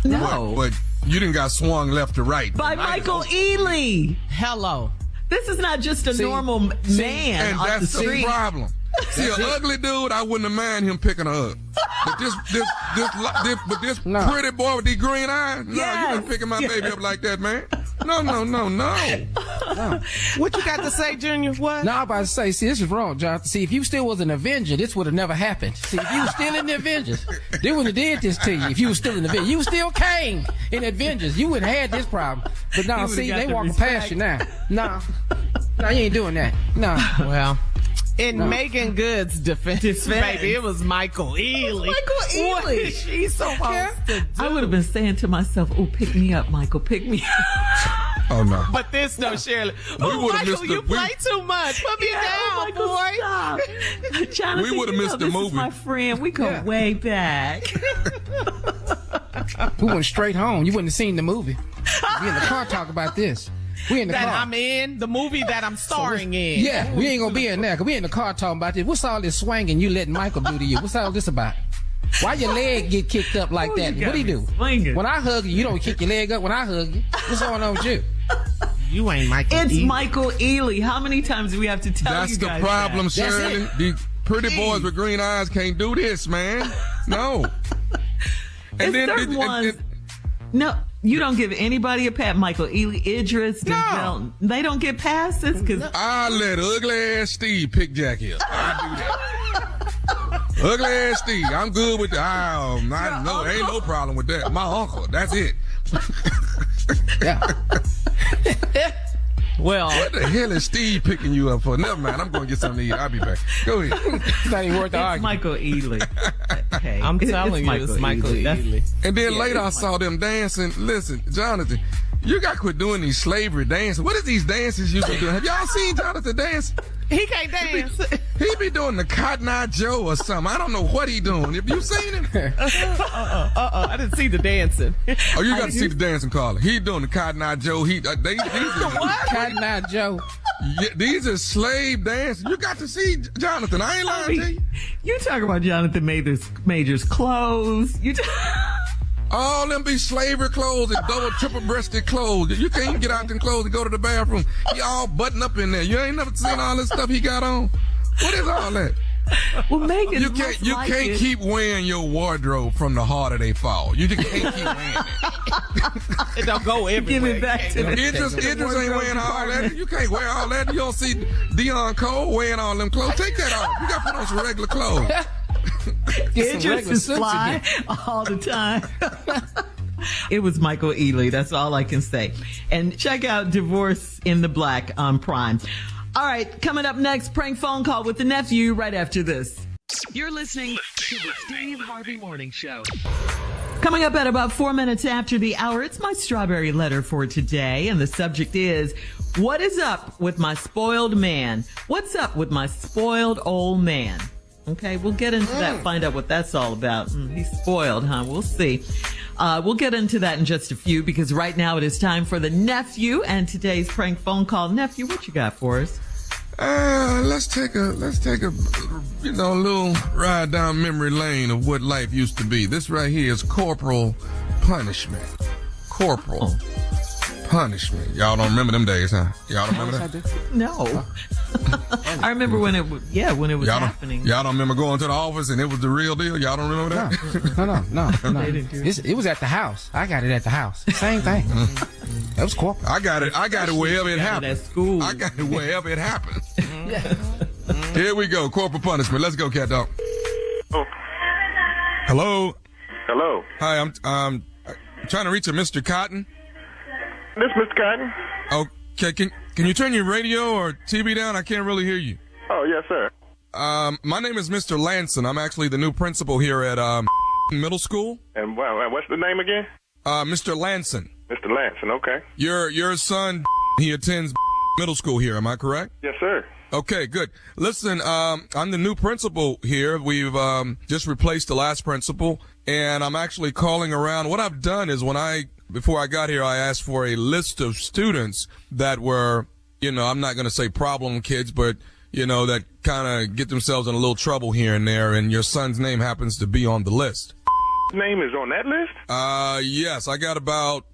No. But you didn't got swung left to right. By Michael Ealy. Hello. This is not just a normal man and off that's the street. The problem. See, an ugly dude, I wouldn't have minded him picking her up. But this pretty boy with these green eyes, no, you not picking my baby up like that, man. No. What you got to say, Junior? What? No, I'm about to say, see, this is wrong, Jonathan. See, if you still was an Avenger, this would have never happened. See, if you was still in the Avengers, they wouldn't have did this to you. If you was still in the Avengers, you still came in Avengers, you wouldn't have had this problem. But now, see, they walking past you now. No, you ain't doing that. No. Well. In Megan Good's defense, baby, it was Michael Ealy. Michael Ealy. What is she supposed to do? I would have been saying to myself, "Oh, pick me up, Michael, pick me up." Oh no! But this though, Shirley. Oh, Michael, you play too much. Put me down, boy. Stop. Jonathan, we would have missed the movie. This is my friend. We go way back. We went straight home. You wouldn't have seen the movie. We in the car talk about this. We in the car. I'm in the movie that I'm starring in. Yeah, we ain't gonna be in there because we in the car talking about this. What's all this swinging you letting Michael do to you? What's all this about? Why your leg get kicked up like that? What do you do? Swinging. When I hug you, you don't kick your leg up when I hug you. What's going on with you? You ain't Michael It's Ealy. Michael Ealy. How many times do we have to tell you guys That's the problem, that? Shirley. These pretty boys with green eyes can't do this, man. No. And certain ones. No. You don't give anybody a pat. Michael Ealy, Idris, Denzel, they don't get passes because I let ugly ass Steve pick Jackie up. I do that. Ugly ass Steve, I'm good with that. Ain't no problem with that. My uncle, that's it. Yeah. Well, what the hell is Steve picking you up for? Never mind, I'm going to get something to eat. I'll be back. Go ahead. It's not even worth the argument. Michael Ealy. Okay. I'm telling you, it's Michael Ealy. And then later I saw them dancing. Listen, Jonathan, you got to quit doing these slavery dances. What is these dances you be doing? Have y'all seen Jonathan dance? He can't dance. He be doing the Cotton Eye Joe or something. I don't know what he doing. Have you seen him? I didn't see the dancing. Oh, you got to see the dancing, Carla. He doing the Cotton Eye Joe. These are Cotton Eye Joe. Yeah, these are slave dances. You got to see Jonathan. I ain't lying to you. You talk about Jonathan Major's clothes. All them be slavery clothes and double, triple-breasted clothes. You can't even get out them clothes and go to the bathroom. He all buttoned up in there. You ain't never seen all this stuff he got on. What is all that? Well, Megan, you can't keep wearing your wardrobe from the harder they fall. You just can't keep wearing it. It don't go everywhere. Give it back to It just ain't wearing all that. You can't wear all that. You don't see Dion Cole wearing all them clothes. Take that off. You got to put on some regular clothes. Idris is fly all the time. It was Michael Ealy. That's all I can say. And check out Divorce in the Black on Prime. All right, coming up next, prank phone call with the nephew right after this. You're listening to the Steve Harvey Morning Show. Coming up at about 4 minutes after the hour, it's my strawberry letter for today. And the subject is, what is up with my spoiled man? What's up with my spoiled old man? Okay, we'll get into that, find out what that's all about. He's spoiled, huh? We'll see. We'll get into that in just a few, because right now it is time for the nephew and today's prank phone call. Nephew, what you got for us? Let's take a little ride down memory lane of what life used to be. This right here is corporal punishment. Corporal punishment. Y'all don't remember them days, huh? Y'all don't remember that? No. I remember when it was happening. Y'all don't remember going to the office and it was the real deal? Y'all don't remember that? No. They didn't do it. It was at the house. I got it at the house. Same thing. That was corporate. I got it wherever it happened. At school. I got it wherever it happened. Here we go. Corporal punishment. Let's go, cat dog. Oh. Hello. Hello. Hi, I'm trying to reach a Mr. Cotton. This Mr. Cotton? Okay, can you turn your radio or TV down? I can't really hear you. Oh, yes, sir. My name is Mr. Lanson. I'm actually the new principal here at middle school. And what's the name again? Mr. Lanson. Mr. Lanson, okay. Your son, he attends middle school here. Am I correct? Yes, sir. Okay, good. Listen, I'm the new principal here. We've just replaced the last principal, and I'm actually calling around. What I've done is before I got here, I asked for a list of students that were, I'm not going to say problem kids, but, that kind of get themselves in a little trouble here and there, and your son's name happens to be on the list. Name is on that list? Yes, I got about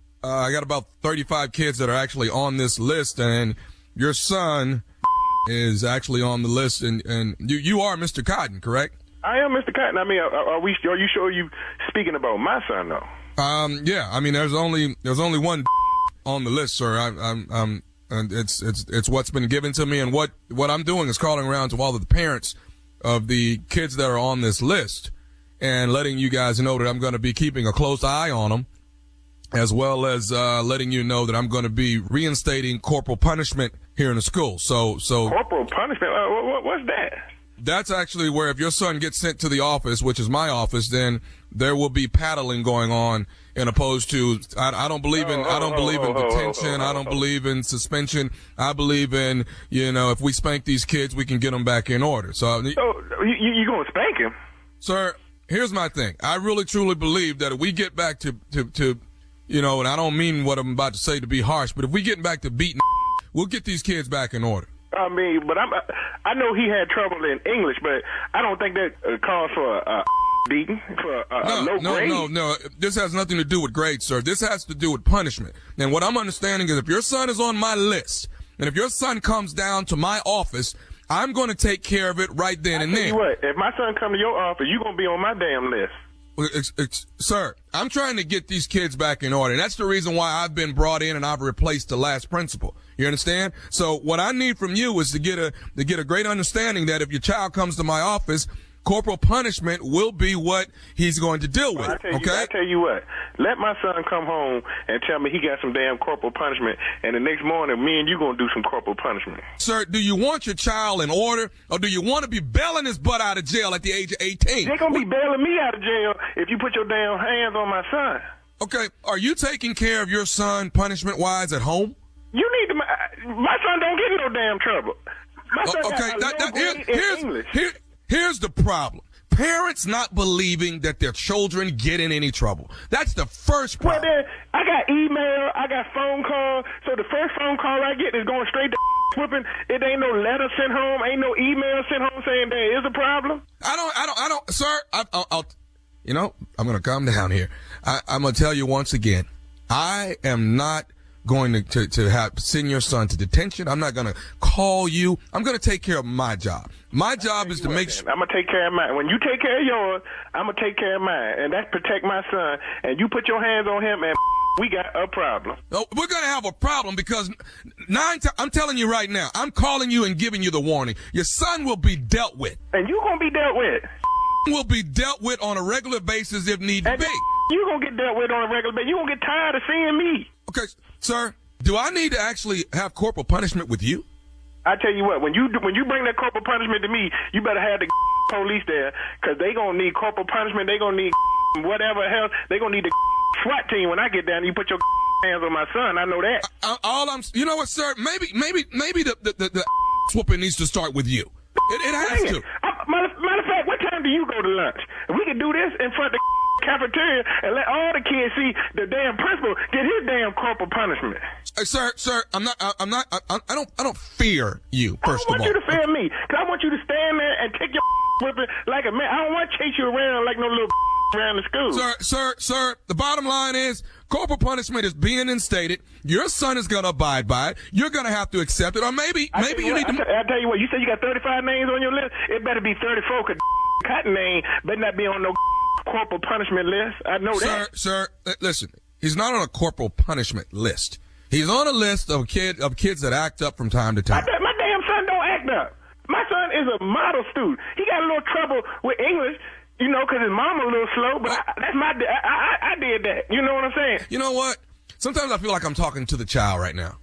35 kids that are actually on this list, and your son is actually on the list, and you are Mr. Cotton, correct? I am Mr. Cotton. I mean, are you sure you speaking about my son, though? Yeah. I mean, there's only one on the list, sir. And it's what's been given to me, and what I'm doing is calling around to all of the parents of the kids that are on this list, and letting you guys know that I'm going to be keeping a close eye on them, as well as letting you know that I'm going to be reinstating corporal punishment here in the school. So corporal punishment? What's that? That's actually where if your son gets sent to the office, which is my office, then there will be paddling going on, in opposed to I don't believe in detention. I don't believe in suspension. I believe in if we spank these kids, we can get them back in order. So you gonna spank him, sir? Here's my thing. I really truly believe that if we get back to and I don't mean what I'm about to say to be harsh, but if we get back to beating, we'll get these kids back in order. I mean, but I know he had trouble in English, but I don't think that calls for a beating, for a low grade. No. This has nothing to do with grades, sir. This has to do with punishment. And what I'm understanding is if your son is on my list, and if your son comes down to my office, I'm going to take care of it right then and there. Tell you what, if my son come to your office, you're going to be on my damn list. Sir, I'm trying to get these kids back in order. And that's the reason why I've been brought in and I've replaced the last principal. You understand? So what I need from you is to get a great understanding that if your child comes to my office, corporal punishment will be what he's going to deal with. I tell you what, let my son come home and tell me he got some damn corporal punishment, and the next morning, me and you gonna do some corporal punishment. Sir, do you want your child in order, or do you want to be bailing his butt out of jail at the age of 18? They're gonna be bailing me out of jail if you put your damn hands on my son. Okay, are you taking care of your son punishment-wise at home? You need to. My son don't get in no damn trouble. My son got a low grade in English. Here's the problem. Parents not believing that their children get in any trouble. That's the first problem. Well, then, I got email, I got phone call. So the first phone call I get is going straight to whooping. It ain't no letter sent home, ain't no email sent home saying there is a problem. I don't, sir, I'll I'm going to calm down here. I'm going to tell you once again, I am not going to have send your son to detention. I'm not going to call you. I'm going to take care of my job. My job is to make sure. I'm going to take care of mine. When you take care of yours, I'm going to take care of mine. And that's protect my son. And you put your hands on him, and we got a problem. No, we're going to have a problem because I'm telling you right now, I'm calling you and giving you the warning. Your son will be dealt with. And you going to be dealt with. Will be dealt with on a regular basis if need be. You going to get dealt with on a regular basis. You going to get tired of seeing me. Okay, sir, do I need to actually have corporal punishment with you? I tell you what, when you bring that corporal punishment to me, you better have the police there, because they going to need corporal punishment. They going to need whatever else. They going to need the SWAT team when I get down. You put your hands on my son. I know that. You know what, sir? Maybe the whooping needs to start with you. It has to. Matter of fact, what time do you go to lunch? If we can do this in front of the cafeteria and let all the kids see the damn principal get his damn corporal punishment. Sir, I don't fear you, first of all. I don't want you to fear me, because I want you to stand there and take your whipping like a man. I don't want to chase you around like no little around the school. Sir, the bottom line is corporal punishment is being instated. Your son is going to abide by it. You're going to have to accept it, or maybe you need to. I tell you what, you said you got 35 names on your list. It better be 34, because Cotton name better not be on no corporal punishment list. I know that. Sir, listen. He's not on a corporal punishment list. He's on a list of kids that act up from time to time. My damn son don't act up. My son is a model student. He got a little trouble with English, you know, because his mama a little slow, but I did that. You know what I'm saying? You know what? Sometimes I feel like I'm talking to the child right now.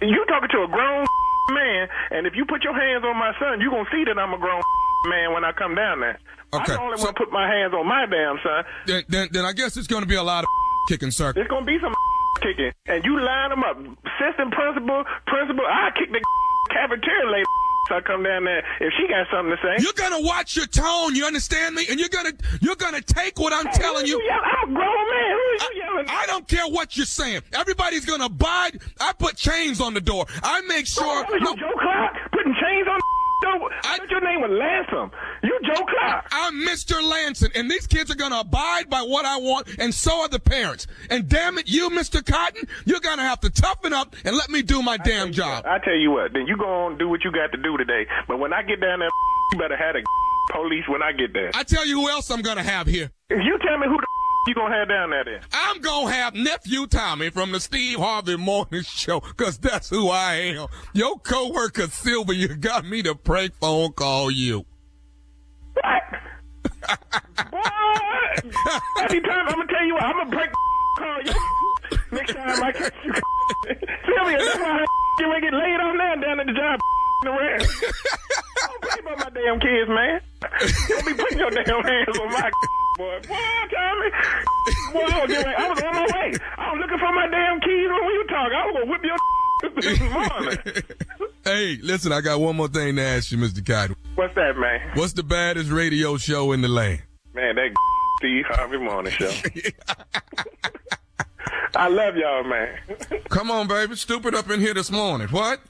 You talking to a grown man, and if you put your hands on my son, you're going to see that I'm a grown man when I come down there. Okay. I don't only want to put my hands on my damn son. Then I guess it's going to be a lot of kicking, sir. It's going to be some kicking. And you line them up. Assistant principal, I kick the cafeteria lady so I come down there if she got something to say. You're going to watch your tone, you understand me? And you're going to take what I'm telling you. I'm a grown man. Who are you yelling at? I don't care what you're saying. Everybody's going to abide. I put chains on the door. I make sure. You Joe Clark putting chains on the door? I thought your name was Lansom. You Joe Clark. I'm Mr. Lanson, and these kids are going to abide by what I want, and so are the parents. And damn it, you, Mr. Cotton, you're going to have to toughen up and let me do my damn job. I tell you what, then you go on and do what you got to do today. But when I get down there, you better have the police when I get there. I tell you who else I'm going to have here. If you tell me who the you going to have down there then? I'm going to have Nephew Tommy from the Steve Harvey Morning Show, because that's who I am. Your coworker Sylvia got me to prank phone call you. What? What? Every time, I'm going to tell you what, I'm going to prank call you. Next time I catch you. Sylvia, that's why you ain't get laid on there down at the job around. I don't play about my damn kids, man. Don't be putting your damn hands on my boy. Boy, Tommy. Boy, I was on my way. I was looking for my damn keys when you talk. I was going to whip your this morning. Hey, listen, I got one more thing to ask you, Mr. Cotton. What's that, man? What's the baddest radio show in the land? Man, that Steve Harvey Morning Show. I love y'all, man. Come on, baby. Stupid up in here this morning. What?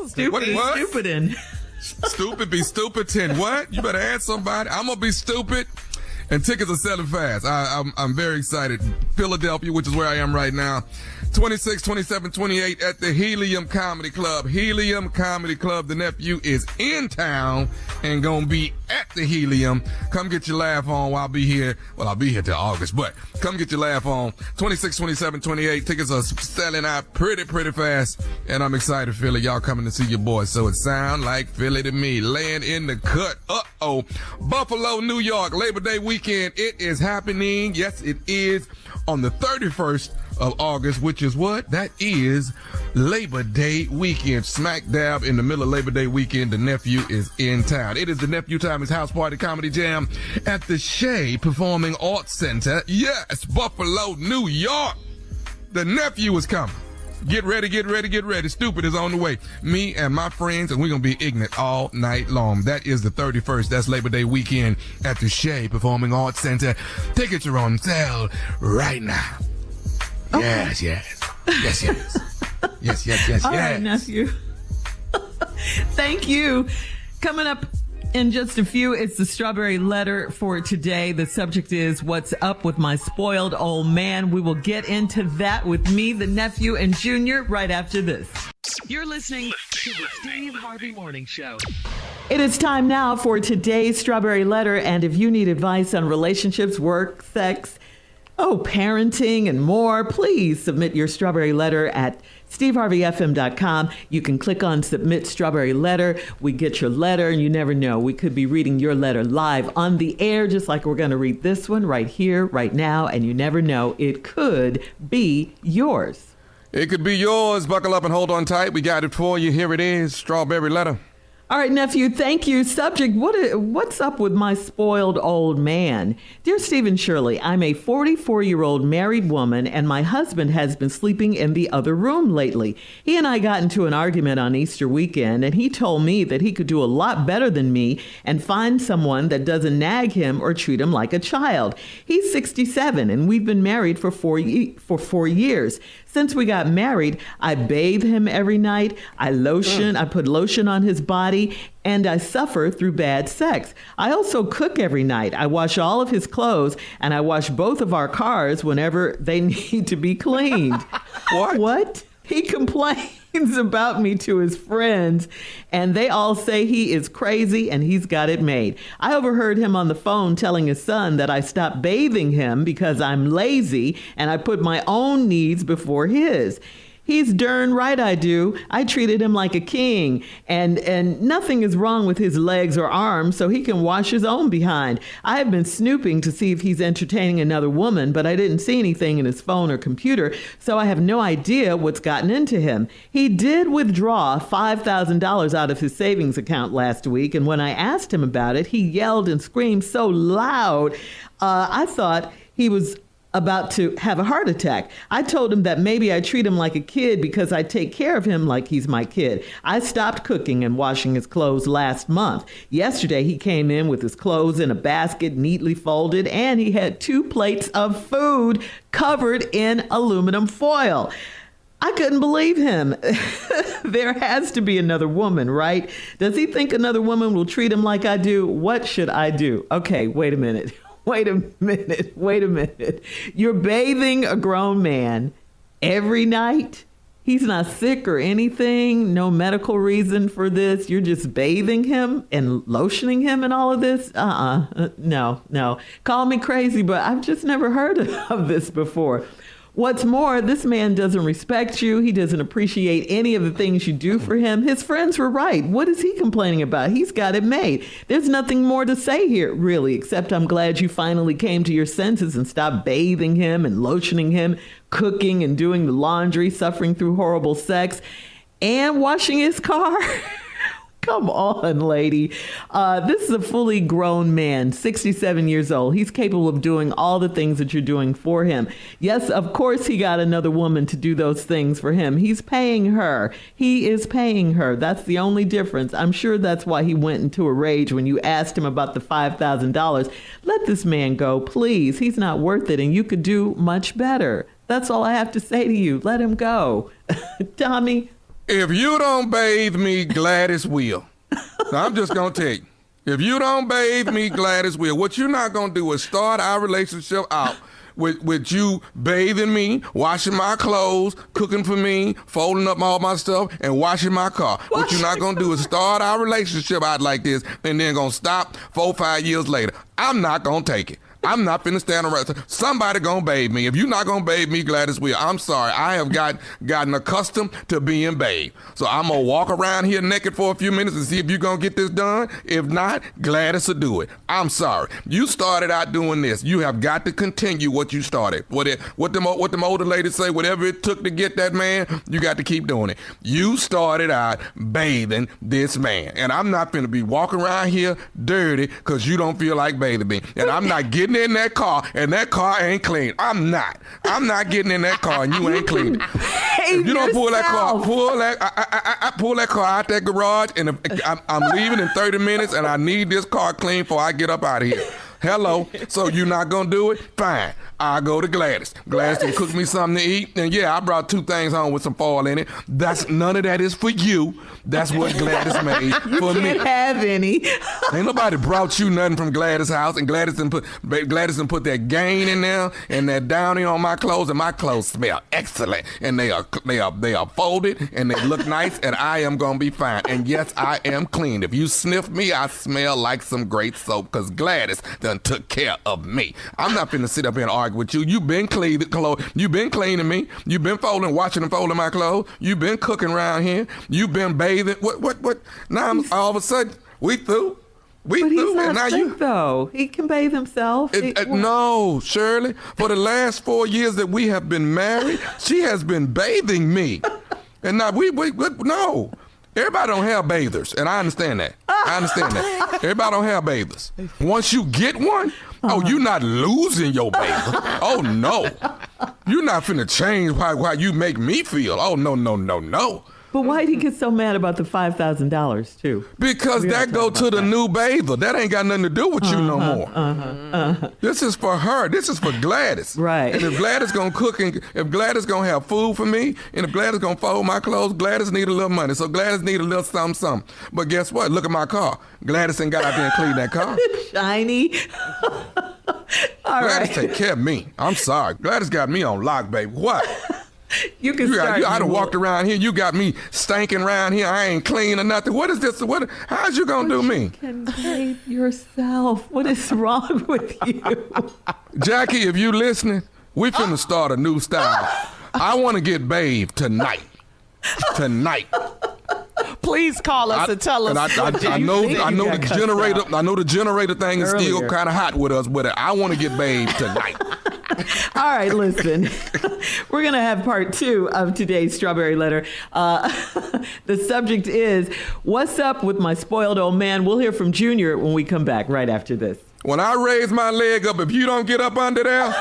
Stupidin'. Stupid be stupid-tin. What? You better ask somebody. I'm going to be stupid. And tickets are selling fast. I'm very excited. Philadelphia, which is where I am right now. 26, 27, 28 at the Helium Comedy Club. Helium Comedy Club. The nephew is in town and gonna be at the Helium. Come get your laugh on while I'll be here. Well, I'll be here till August, but come get your laugh on. 26, 27, 28. Tickets are selling out pretty fast. And I'm excited, Philly. Y'all coming to see your boy. So it sound like Philly to me. Laying in the cut. Uh-oh. Buffalo, New York, Labor Day weekend. It is happening. Yes, it is on the 31st of August, which is what? That is Labor Day weekend. Smack dab in the middle of Labor Day weekend, the nephew is in town. It is the Nephew Tommy's House Party Comedy Jam at the Shea Performing Arts Center. Yes, Buffalo, New York. The nephew is coming. Get ready. Stupid is on the way. Me and my friends, and we're going to be ignorant all night long. That is the 31st. That's Labor Day weekend at the Shea Performing Arts Center. Tickets are on sale right now. Okay. Yes. All right, nephew. Thank you. Coming up In just a few, it's the Strawberry Letter for today. The subject is what's up with my spoiled old man. We will get into that with me, the nephew, and Junior right after this. You're listening to the Steve Harvey Morning Show. It is time now for today's Strawberry Letter. And if you need advice on relationships, work, sex, parenting, and more, please submit your Strawberry Letter at steveharveyfm.com. You can click on Submit Strawberry Letter. We get your letter, and you never know. We could be reading your letter live on the air, just like we're going to read this one right here, right now. And you never know. It could be yours. It could be yours. Buckle up and hold on tight. We got it for you. Here it is. Strawberry Letter. All right, nephew, thank you. Subject, what's up with my spoiled old man? Dear Steve and Shirley, I'm a 44-year-old married woman, and my husband has been sleeping in the other room lately. He and I got into an argument on Easter weekend, and he told me that he could do a lot better than me and find someone that doesn't nag him or treat him like a child. He's 67, and we've been married for 4 years. Since we got married, I bathe him every night. I put lotion on his body, and I suffer through bad sex. I also cook every night. I wash all of his clothes, and I wash both of our cars whenever they need to be cleaned. What? He complains about me to his friends, and they all say he is crazy and he's got it made. I overheard him on the phone telling his son that I stopped bathing him because I'm lazy and I put my own needs before his. He's darn right I do. I treated him like a king, and nothing is wrong with his legs or arms, so he can wash his own behind. I have been snooping to see if he's entertaining another woman, but I didn't see anything in his phone or computer, so I have no idea what's gotten into him. He did withdraw $5,000 out of his savings account last week, and when I asked him about it, he yelled and screamed so loud, I thought he was about to have a heart attack. I told him that maybe I treat him like a kid because I take care of him like he's my kid. I stopped cooking and washing his clothes last month. Yesterday, he came in with his clothes in a basket neatly folded, and he had 2 plates of food covered in aluminum foil. I couldn't believe him. There has to be another woman, right? Does he think another woman will treat him like I do? What should I do? Okay, wait a minute. Wait a minute. You're bathing a grown man every night? He's not sick or anything? No medical reason for this? You're just bathing him and lotioning him and all of this? No. Call me crazy, but I've just never heard of this before. What's more, this man doesn't respect you. He doesn't appreciate any of the things you do for him. His friends were right. What is he complaining about? He's got it made. There's nothing more to say here, really, except I'm glad you finally came to your senses and stopped bathing him and lotioning him, cooking and doing the laundry, suffering through horrible sex, and washing his car. Come on, lady. This is a fully grown man, 67 years old. He's capable of doing all the things that you're doing for him. Yes, of course, he got another woman to do those things for him. He's paying her. He is paying her. That's the only difference. I'm sure that's why he went into a rage when you asked him about the $5,000. Let this man go, please. He's not worth it, and you could do much better. That's all I have to say to you. Let him go. Tommy? If you don't bathe me, Gladys will. So I'm just going to tell you. If you don't bathe me, Gladys will. What you're not going to do is start our relationship out with you bathing me, washing my clothes, cooking for me, folding up all my stuff, and washing my car. What you're not going to do is start our relationship out like this and then going to stop 4 or 5 years later. I'm not going to take it. I'm not finna stand around. Somebody gonna bathe me. If you're not gonna bathe me, Gladys will. I'm sorry. I have gotten accustomed to being bathed. So I'm gonna walk around here naked for a few minutes and see if you're gonna get this done. If not, Gladys will do it. I'm sorry. You started out doing this. You have got to continue what you started. What them older ladies say, whatever it took to get that man, you got to keep doing it. You started out bathing this man. And I'm not finna be walking around here dirty because you don't feel like bathing me. And I'm not getting in that car and that car ain't clean. I'm not getting in that car and you ain't clean. If you don't pull that car, I pull that car out that garage and I'm leaving in 30 minutes and I need this car clean before I get up out of here. Hello. So you not gonna do it? Fine. I'll go to Gladys. Gladys can cook me something to eat. And yeah, I brought 2 things home with some foil in it. None of that is for you. That's what Gladys made for me. You can't have any. Ain't nobody brought you nothing from Gladys' house, and Gladys done put that gain in there and that downy on my clothes, and my clothes smell excellent, and they are folded and they look nice, and I am gonna be fine. And yes, I am clean. If you sniff me, I smell like some great soap because Gladys done took care of me. I'm not finna sit up here and argue with you. You been cleaning clothes. You been cleaning me. You been washing and folding my clothes. You been cooking around here. You been bathing. What? Now all of a sudden we through. But he's not and now sick, though. He can bathe himself. No, Shirley. For the last 4 years that we have been married, she has been bathing me. And now no. Everybody don't have bathers, and I understand that. Everybody don't have bathers. Once you get one, you're not losing your bather. Oh, no. You're not finna change how you make me feel. Oh, no. But why'd he get so mad about the $5,000 too? Because that go to the new bather. That ain't got nothing to do with you no more. This is for her. This is for Gladys. Right. And if Gladys gonna cook, and if Gladys gonna have food for me, and if Gladys gonna fold my clothes, Gladys need a little money. So Gladys need a little something. But guess what? Look at my car. Gladys ain't got out there and clean that car. Shiny. Gladys take care of me. I'm sorry. Gladys got me on lock, baby. What? You can start. I done walked around here. You got me stinking around here. I ain't clean or nothing. What is this? How's you gonna do me? You can bathe yourself. What is wrong with you? Jackie, if you listening, we finna start a new style. I want to get bathed tonight. Please call us and tell us. I know the generator thing is still kind of hot with us, but I want to get bathed tonight. All right, listen. We're going to have part 2 of today's Strawberry Letter. The subject is, what's up with my spoiled old man? We'll hear from Junior when we come back right after this. When I raise my leg up, if you don't get up under there.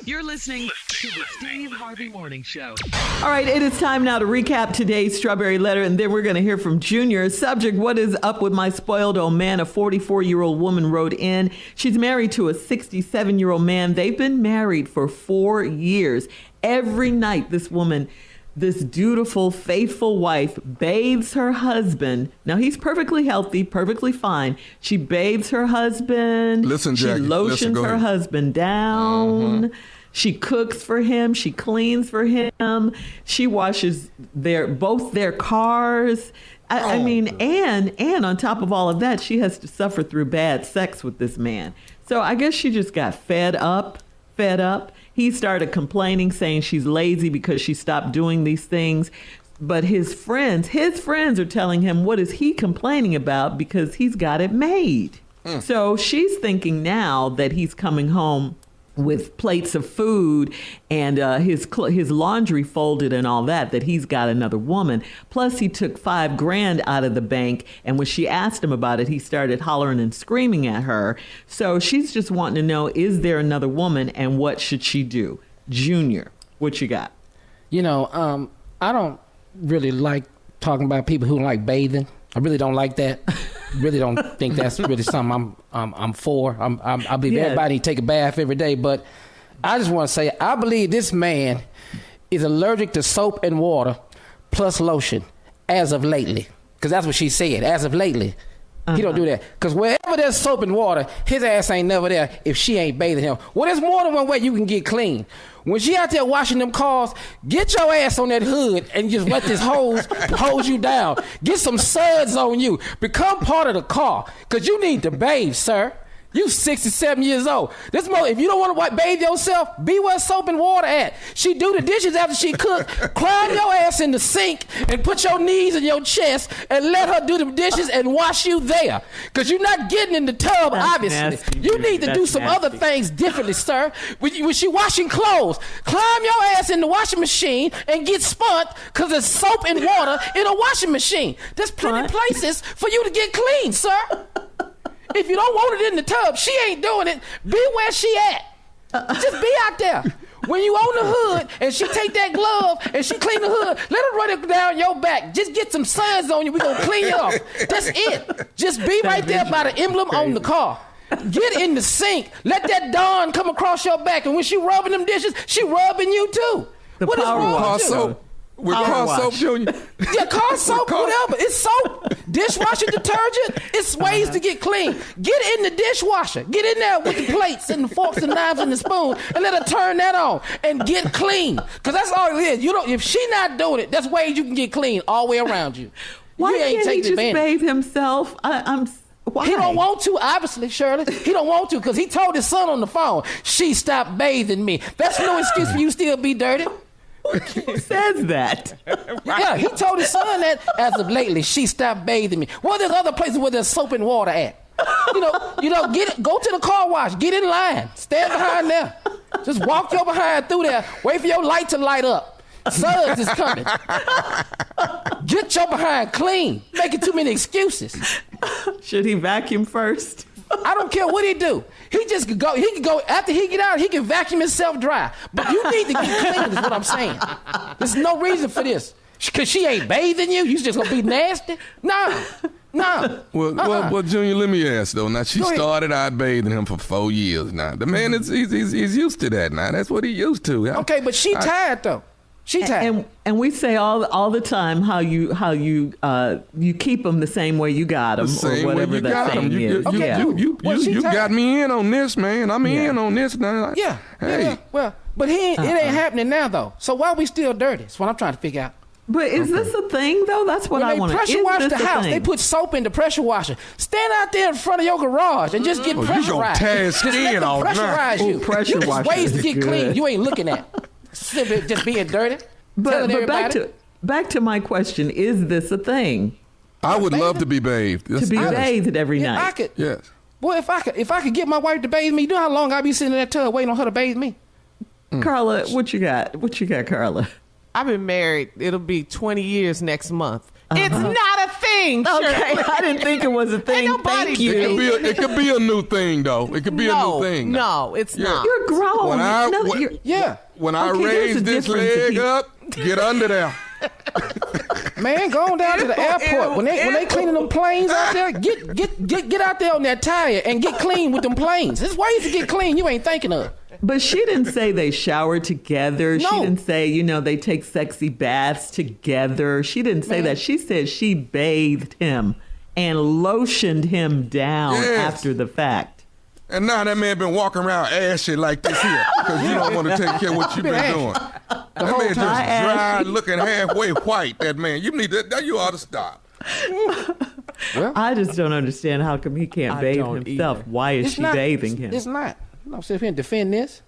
You're listening to the Steve Harvey Morning Show. All right, it is time now to recap today's Strawberry Letter, and then we're going to hear from Junior. Subject, what is up with my spoiled old man? A 44-year-old woman wrote in. She's married to a 67-year-old man. They've been married for 4 years. Every night, this dutiful, faithful wife bathes her husband. Now, he's perfectly healthy, perfectly fine. She bathes her husband. Listen, Jackie. She lotions her husband down. She cooks for him. She cleans for him. She washes both their cars. I mean, and on top of all of that, she has to suffer through bad sex with this man. So I guess she just got fed up. He started complaining, saying she's lazy because she stopped doing these things. But his friends are telling him, what is he complaining about? Because he's got it made. So she's thinking now that he's coming home with plates of food and his laundry folded and all that he's got another woman. Plus, he took $5,000 out of the bank. And when she asked him about it, he started hollering and screaming at her. So she's just wanting to know, is there another woman and what should she do? Junior, what you got? I don't really like talking about people who like bathing. I really don't like that. Really don't think that's really something I'm for. I believe everybody take a bath every day, but I just want to say I believe this man is allergic to soap and water plus lotion as of lately, because that's what she said. As of lately, he don't do that, because wherever there's soap and water, his ass ain't never there if she ain't bathing him. Well, there's more than one way you can get clean. When she out there washing them cars, get your ass on that hood and just let this hose you down. Get some suds on you. Become part of the car, because you need to bathe, sir. You 67 years old. If you don't want to bathe yourself, be where soap and water at. She do the dishes after she cook. Climb your ass in the sink and put your knees in your chest and let her do the dishes and wash you there. Because you're not getting in the tub, obviously. Nasty, you need to do some other things differently, sir. When she washing clothes, climb your ass in the washing machine and get spunked, because there's soap and water in a washing machine. There's plenty of places for you to get clean, sir. If you don't want it in the tub, she ain't doing it. Be where she at. Just be out there. When you on the hood and she take that glove and she clean the hood, let her run it down your back. Just get some suds on you. We gonna clean you off. That's it. Just be right there by the emblem on the car. Get in the sink. Let that Dawn come across your back. And when she rubbing them dishes, she rubbing you too. What is wrong with you? With car soap, Junior. Yeah, car soap, whatever. It's soap. Dishwasher detergent. It's ways to get clean. Get in the dishwasher. Get in there with the plates and the forks and knives and the spoon and let her turn that on and get clean. Because that's all it is. You don't. If she not doing it, that's ways you can get clean all the way around you. Why you ain't can't he just advantage. bathe himself? Why? He don't want to, obviously, Shirley. He don't want to because he told his son on the phone, she stopped bathing me. That's no excuse for you still be dirty. Who says that? Yeah, he told his son that as of lately, she stopped bathing me. Well, there's other places where there's soap and water at. Go to the car wash, get in line, stand behind there. Just walk your behind through there, wait for your light to light up. Suds is coming. Get your behind clean. Making too many excuses. Should he vacuum first? I don't care what he do. He can go after he get out, he can vacuum himself dry. But you need to get clean is what I'm saying. There's no reason for this. Because she ain't bathing you. You just gonna be nasty? No. Well, Junior, let me ask though. Now she started out bathing him for 4 years now. The man he's used to that now. That's what he used to. Okay, but she tired though. She tired. And we say all the time how you keep them the same way you got them, or whatever that thing is. You got me in on this, man. I'm in on this now. Yeah. Hey. Yeah. Well, but it ain't happening now though. So why are we still dirty? That's what I'm trying to figure out. But is this a thing though? That's what I want to. Pressure wash the house. They put soap in the pressure washer. Stand out there in front of your garage and just get pressurized. You gonna tear skin off now. Pressurize you. Pressure wash. Ways to get clean. You ain't looking at. Just being dirty. But back to my question: is this a thing? I would love to be bathed. Bathed every night. I could. Yes. Boy, if I could get my wife to bathe me, you know how long I'd be sitting in that tub waiting on her to bathe me? Carla, what you got? What you got, Carla? I've been married. It'll be 20 years next month. It's not a thing, Shirley. Okay, I didn't think it was a thing. Thank you. It could be a new thing, though. It could be a new thing. No, it's not. You're grown. When I raise this leg up, get under there. Man, go on down to the airport. When they cleaning them planes out there, get out there on that tire and get clean with them planes. There's ways to get clean you ain't thinking of. But she didn't say they showered together. No. She didn't say, they take sexy baths together. She didn't say that. She said she bathed him and lotioned him down after the fact. And now that man been walking around ashy like this here because you don't want to take care of what you've been doing. That man just dry, looking halfway white, that man. You ought to stop. Well, I just don't understand how come he can't bathe himself. Either. Why is she bathing him? It's not. I'm not sitting here and defend this.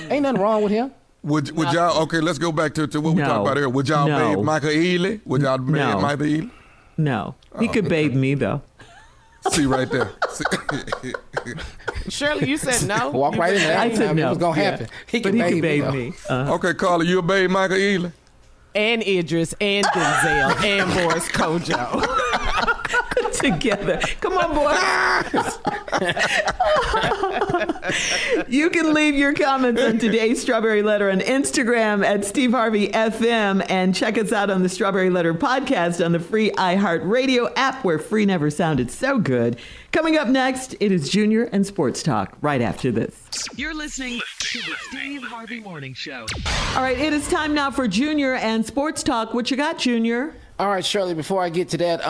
Ain't nothing wrong with him. Would y'all, okay, let's go back to what we talked about earlier. Would y'all bathe Michael Ealy? Would y'all bathe Michael Ealy? No. He could bathe me, though. See right there. Shirley, you said no? Walk right in there. I said no. It was going to happen. He could bathe me. Okay, Carla, you'll bathe Michael Ealy? And Idris, and Denzel, and Boris Kojo. Together. Come on, boys. You can leave your comments on today's Strawberry Letter on Instagram at Steve Harvey FM and check us out on the Strawberry Letter podcast on the free iHeartRadio app where free never sounded so good. Coming up next, it is Junior and Sports Talk right after this. You're listening to the Steve Harvey Morning Show. All right, it is time now for Junior and Sports Talk. What you got, Junior? All right, Shirley, before I get to that,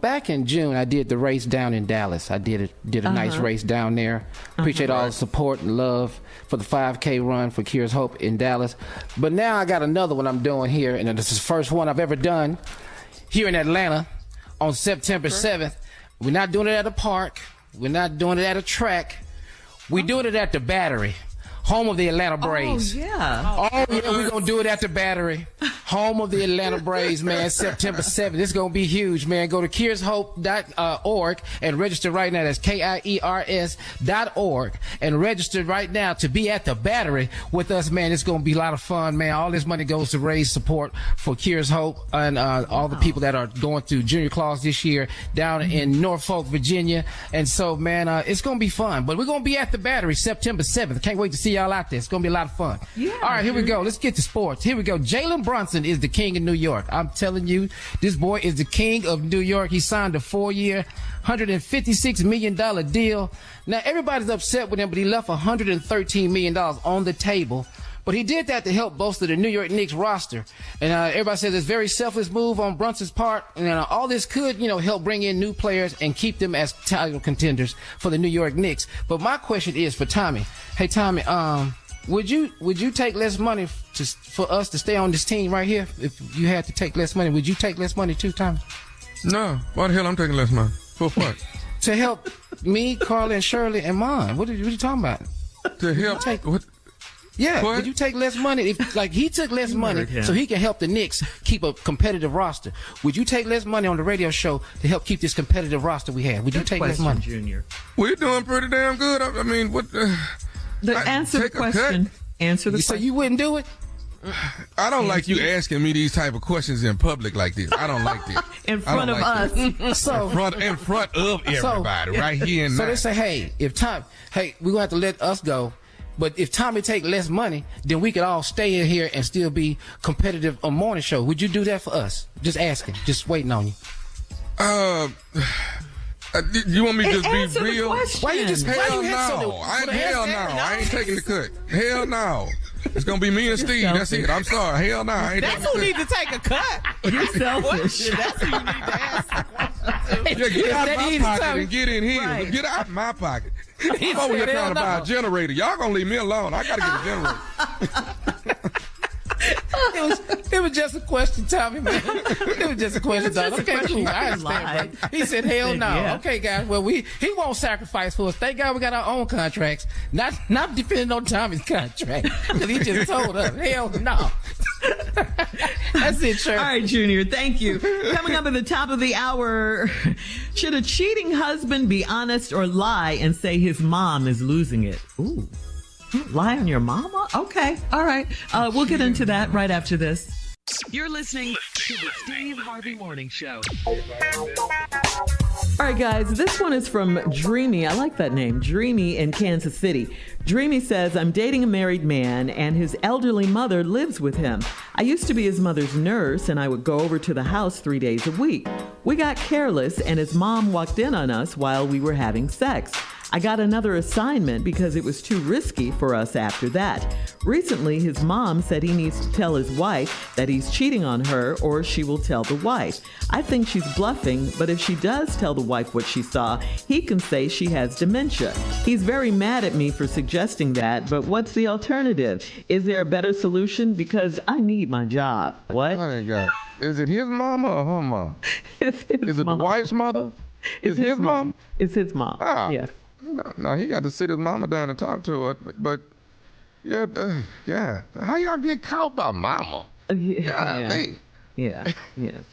back in June, I did the race down in Dallas. I did a nice race down there. Appreciate all the support and love for the 5K run for Cures Hope in Dallas. But now I got another one I'm doing here, and this is the first one I've ever done here in Atlanta on September 7th. We're not doing it at a park. We're not doing it at a track. We're doing it at the Battery, home of the Atlanta Braves. Oh, yeah. We're going to do it at the Battery, home of the Atlanta Braves, man, September 7th. This is going to be huge, man. Go to cureshope.org and register right now. That's KIERS.org and register right now to be at the Battery with us, man. It's going to be a lot of fun, man. All this money goes to raise support for Cures Hope and all the people that are going through Junior Claus this year down in Norfolk, Virginia. And so, man, it's going to be fun. But we're going to be at the Battery September 7th. Can't wait to see y'all y'all out there. It's going to be a lot of fun. Yeah. All right, here we go. Let's get to sports. Here we go. Jalen Brunson is the king of New York. I'm telling you, this boy is the king of New York. He signed a 4-year, $156 million deal. Now, everybody's upset with him, but he left $113 million on the table. But he did that to help bolster the New York Knicks roster. And everybody says it's a very selfless move on Brunson's part. And all this could, help bring in new players and keep them as title contenders for the New York Knicks. But my question is for Tommy. Hey, Tommy, would you take less money for us to stay on this team right here? If you had to take less money, would you take less money too, Tommy? No. Why the hell I'm taking less money? For what? To help me, Carla, and Shirley, and mine. What are you talking about? To help take what? Yeah, what? would you take less money? If he took less money so he can help the Knicks keep a competitive roster. Would you take less money on the radio show to help keep this competitive roster we have? Would you take less money? Junior. We're doing pretty damn good. I mean, what? Answer the question. Answer the question. So you wouldn't do it? I don't like you asking me these type of questions in public like this. I don't like this. In front of us. In front of everybody, right here and now. So they say, hey, we're going to have to let us go. But if Tommy take less money, then we could all stay in here and still be competitive on morning show. Would you do that for us? Just asking. Just waiting on you. You want me to just Answer be real? Why you just Hell no. I ain't taking the cut. Hell no. It's gonna be me and Steve. That's it. I'm sorry. Hell no. That's who need to take a cut. You're selfish. That's who you need to ask the question to. Get out of my pocket and get in here. Right. Get out of my pocket. I'm over here trying to buy a generator. Y'all gonna leave me alone. I gotta get a generator. It was just a question, Tommy, man. It was just a question, Tommy. Okay, cool. I understand, bro. He said, hell no. Yeah. Okay, guys. Well, he won't sacrifice for us. Thank God we got our own contracts. Not depending on Tommy's contract. Because he just told us, hell no. That's it, sure. All right, Junior. Thank you. Coming up at the top of the hour, should a cheating husband be honest or lie and say his mom is losing it? Ooh. Lie on your mama? Okay. All right. We'll get into that right after this. You're listening to the Steve Harvey Morning Show. All right, guys. This one is from Dreamy. I like that name. Dreamy in Kansas City. Dreamy says, I'm dating a married man and his elderly mother lives with him. I used to be his mother's nurse and I would go over to the house 3 days a week. We got careless and his mom walked in on us while we were having sex. I got another assignment because it was too risky for us after that. Recently, his mom said he needs to tell his wife that he's cheating on her or she will tell the wife. I think she's bluffing, but if she does tell the wife what she saw, he can say she has dementia. He's very mad at me for suggesting that, but what's the alternative? Is there a better solution? Because I need my job. What? Oh, my God. Is it his mama or her mom? Is it the wife's mother? It's his mom. It's his mom. Ah. Yeah. No, he got to sit his mama down and talk to her. But yeah. How y'all get caught by mama? Yeah.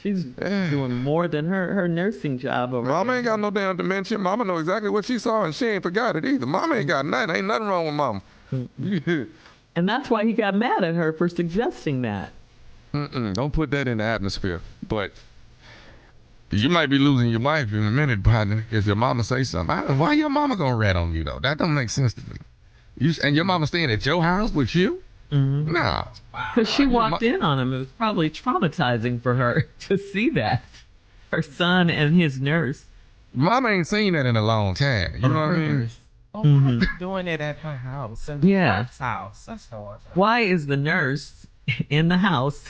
She's doing more than her nursing job. Mama ain't got no damn dementia. Mama know exactly what she saw, and she ain't forgot it either. Mama ain't got nothing. Ain't nothing wrong with mama. And that's why he got mad at her for suggesting that. Don't put that in the atmosphere. But you might be losing your wife in a minute, partner, if your mama say something. Why your mama gonna rat on you, though? That don't make sense to me. And your mama staying at your house with you? Mm-hmm. Nah. Because she walked in on him. It was probably traumatizing for her to see that. Her son and his nurse. Mama ain't seen that in a long time. You know what I mean? Doing it at her house. Yeah. House. That's hard. Why is the nurse in the house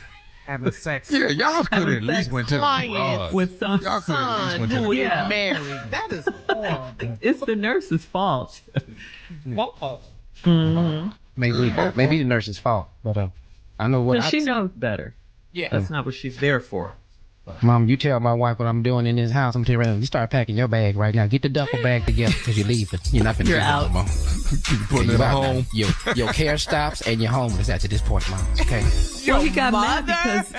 having sex? Yeah, y'all could at least went to the with some y'all could at least went to who is married. That is horrible. It's the nurse's fault. Maybe the nurse's fault, but I know what. She knows better. Yeah, that's not what she's there for. Mom, you tell my wife what I'm doing in this house. I'm telling you right now, you start packing your bag right now. Get the duffel bag together because you're leaving. You're not gonna. You're out. No more. You putting it at home. Your care stops and you're homeless after this point, Mom. Okay. Well, he got mad because.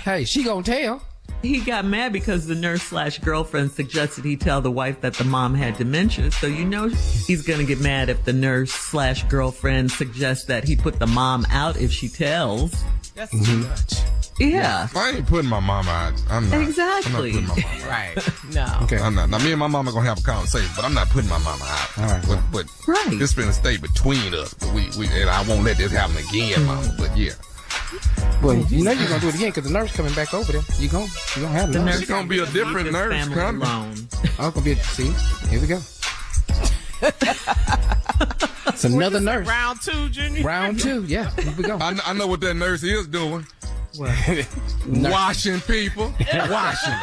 Hey, she gonna tell. He got mad because the nurse/girlfriend suggested he tell the wife that the mom had dementia. So you know he's going to get mad if the nurse/girlfriend suggests that he put the mom out if she tells. That's too much. Yeah. I ain't putting my mama out. I'm not. Exactly. I'm not putting my mama out. Right. No. Okay. I'm not. Now, me and my mama gonna have a conversation, but I'm not putting my mama out. All right. But Right. this been a stay between us. But we and I won't let this happen again, mama. But yeah. Well, you know you're gonna do it again because the nurse coming back over there. You gonna have the nurse. She's gonna be a different nurse Family coming. alone. I'm gonna be. See, here we go. It's another nurse. Round 2, Junior. Round 2. Yeah, here we go. I know what that nurse is doing. What? Washing people. Washing.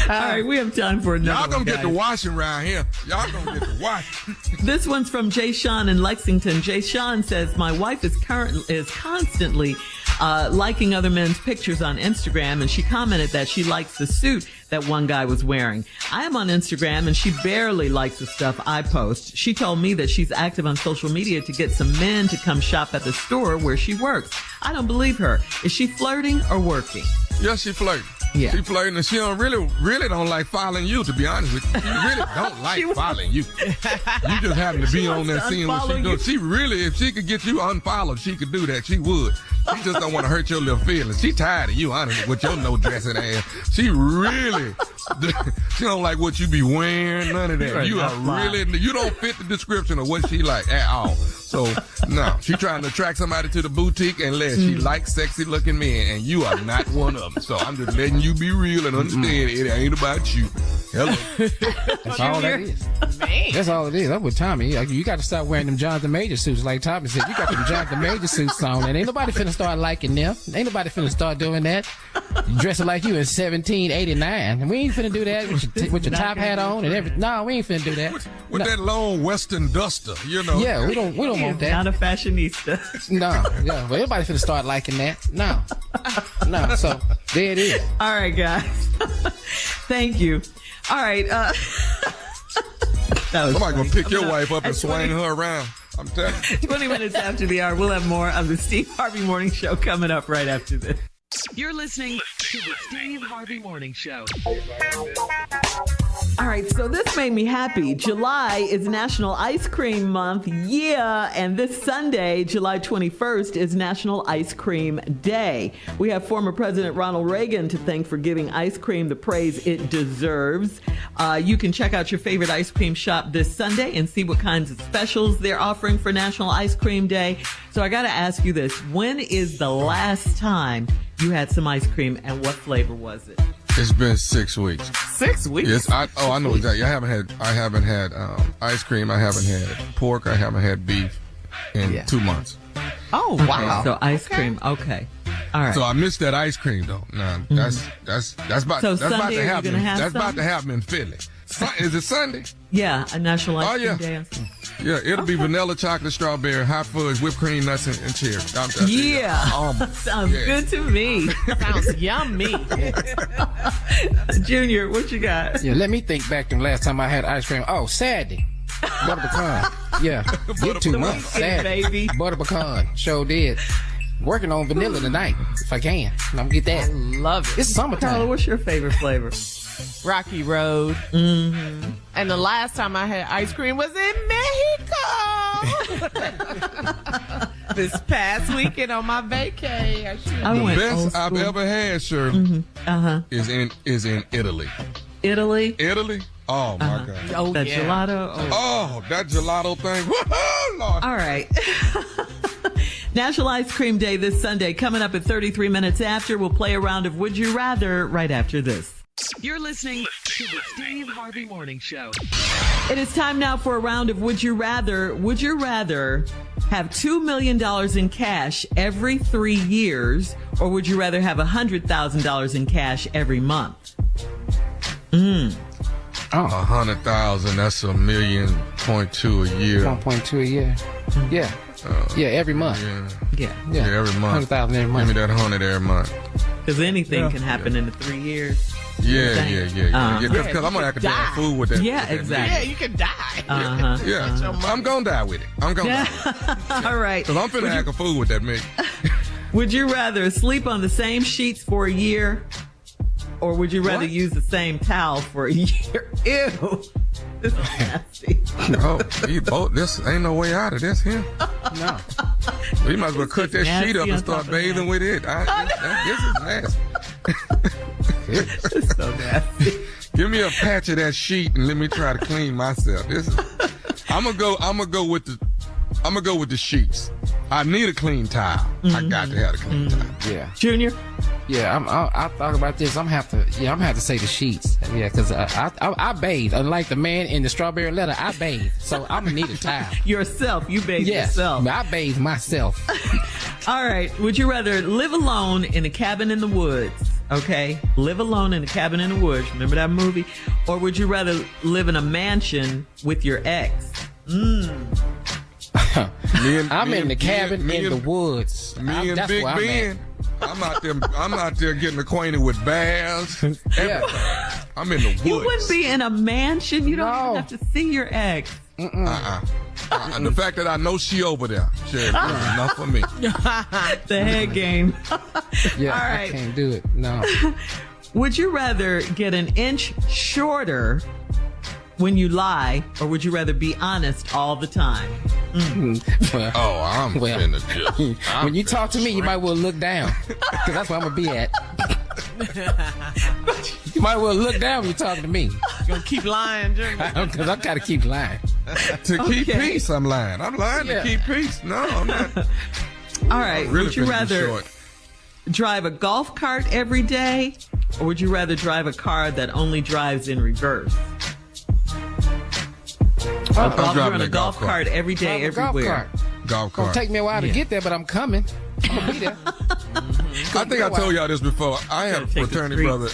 All right, we have time for another Y'all gonna one, get guys. the washing around here. Y'all gonna get the washing. This one's from Jay Sean in Lexington. Jay Sean says, my wife is constantly liking other men's pictures on Instagram, and she commented that she likes the suit that one guy was wearing. I am on Instagram, and she barely likes the stuff I post. She told me that she's active on social media to get some men to come shop at the store where she works. I don't believe her. Is she flirting or working? Yeah, she flirting. Yeah. She flirting, and she don't really don't like following you, to be honest with you. She really don't like following you. You just happen to be on there seeing what she does. She really, if she could get you unfollowed, she could do that. She would. She just don't want to hurt your little feelings. She tired of you, honestly, with your no-dressing ass. She really, she don't like what you be wearing, none of that. You are really, you don't fit the description of what she like at all. So, no, she trying to attract somebody to the boutique unless she likes sexy-looking men, and you are not one of them. So I'm just letting you be real and understand it ain't about you. Hello. That's all that is. Man. That's all it is. I'm with Tommy. You got to stop wearing them Jonathan Major suits, like Tommy said. You got them Jonathan Major suits on, and ain't nobody finna start liking them. Ain't nobody finna start doing that. Dressing like you in 1789. We ain't finna do that with your top hat on and everything. No, we ain't finna do that. With that long Western duster, you know. Yeah, we don't want that. Not a fashionista. No, yeah. Well, everybody finna start liking that. No. So there it is. All right, guys. Thank you. All right. Somebody gonna pick your wife up and swing her around. I'm telling you. 20 minutes after the hour, we'll have more of the Steve Harvey Morning Show coming up right after this. You're listening to the Steve Harvey Morning Show. All right, so this made me happy. July is National Ice Cream Month. Yeah, and this Sunday, July 21st, is National Ice Cream Day. We have former President Ronald Reagan to thank for giving ice cream the praise it deserves. You can check out your favorite ice cream shop this Sunday and see what kinds of specials they're offering for National Ice Cream Day. So I got to ask you this. When is the last time you had some ice cream, and what flavor was it? It's been 6 weeks. 6 weeks? Yes, I know exactly. I haven't had ice cream. I haven't had pork. I haven't had beef in 2 months. Oh, wow. So ice cream. Okay. All right. So I missed that ice cream though. Nah, that's about So that's about Sunday, to are you happen. gonna have That's about some? to happen in Philly. Is it Sunday? Yeah, a National Ice Cream Day. Yeah, it'll be vanilla, chocolate, strawberry, hot fudge, whipped cream, nuts, and cherry. Yeah. Sounds good to me. Sounds yummy. Junior, what you got? Yeah, let me think back to the last time I had ice cream. Oh, Saturday. Butter pecan. Yeah. Get 2 months. Saturday. Baby. Butter pecan. Sure did. Working on vanilla tonight, if I can. I'm gonna get that. Love it. It's summertime. Carla, what's your favorite flavor? Rocky Road. Mm-hmm. And the last time I had ice cream was in Mexico. This past weekend on my vacay. The best I've ever had, sir, is in Italy. Italy? Italy? Oh my God. Oh, that gelato? Oh, that gelato thing. Woo-hoo, Lord. All right. National Ice Cream Day this Sunday. Coming up at 33 minutes after, we'll play a round of Would You Rather right after this. You're listening to the Steve Harvey Morning Show. It is time now for a round of Would You Rather. Would you rather have $2 million in cash every 3 years, or would you rather have $100,000 in cash every month? 100,000. That's $1.2 million a year. 1.2 a year. Yeah. Yeah, every month. Yeah. Every month. 100,000 every month. Give me that 100 every month. Because anything can happen in the 3 years. Yeah. Because I'm gonna have to buy food with that. Yeah, exactly. Yeah, you can die. I'm gonna die with it. I'm gonna die. All right. Because I'm finna hack a food with that million. Would you rather sleep on the same sheets for a year, or would you rather use the same towel for a year? Ew. This is nasty. No, this ain't no way out of this here. No. We might as well cut that sheet up and start bathing with it. This is nasty. It's so nasty. Give me a patch of that sheet and let me try to clean myself. I'm gonna go with the sheets. I need a clean towel. I got to have a clean towel. Yeah. Junior? Yeah, I thought about this. I'm gonna have to say the sheets. Yeah, because I bathe. Unlike the man in the strawberry letter, I bathe. So I'm gonna need a towel. Yourself. You bathe yourself. I bathe myself. All right. Would you rather live alone in a cabin in the woods? Okay. Live alone in a cabin in the woods. Remember that movie? Or would you rather live in a mansion with your ex? I'm in the cabin in the woods. Me and Big Ben. I'm out there getting acquainted with bears. Yeah. I'm in the woods. You wouldn't be in a mansion. You don't even have to see your ex. And the fact that I know she over there, shit, enough for me. The head game. Yeah, all right. I can't do it. No. Would you rather get an inch shorter when you lie, or would you rather be honest all the time? I'm finna just. When you talk to me, you might well look down, because that's where I'm gonna be at. You might well look down when you're talking to me. You gonna keep lying, Junior? Because I gotta keep lying. To keep peace, I'm lying. I'm lying to keep peace. No, I'm not. All right. Really would you rather drive a golf cart every day, or would you rather drive a car that only drives in reverse? You're in a golf cart every day, everywhere. Golf cart. It'll take me a while to get there, but I'm coming. I'm gonna be there. I think I told y'all this before. I had a fraternity brother.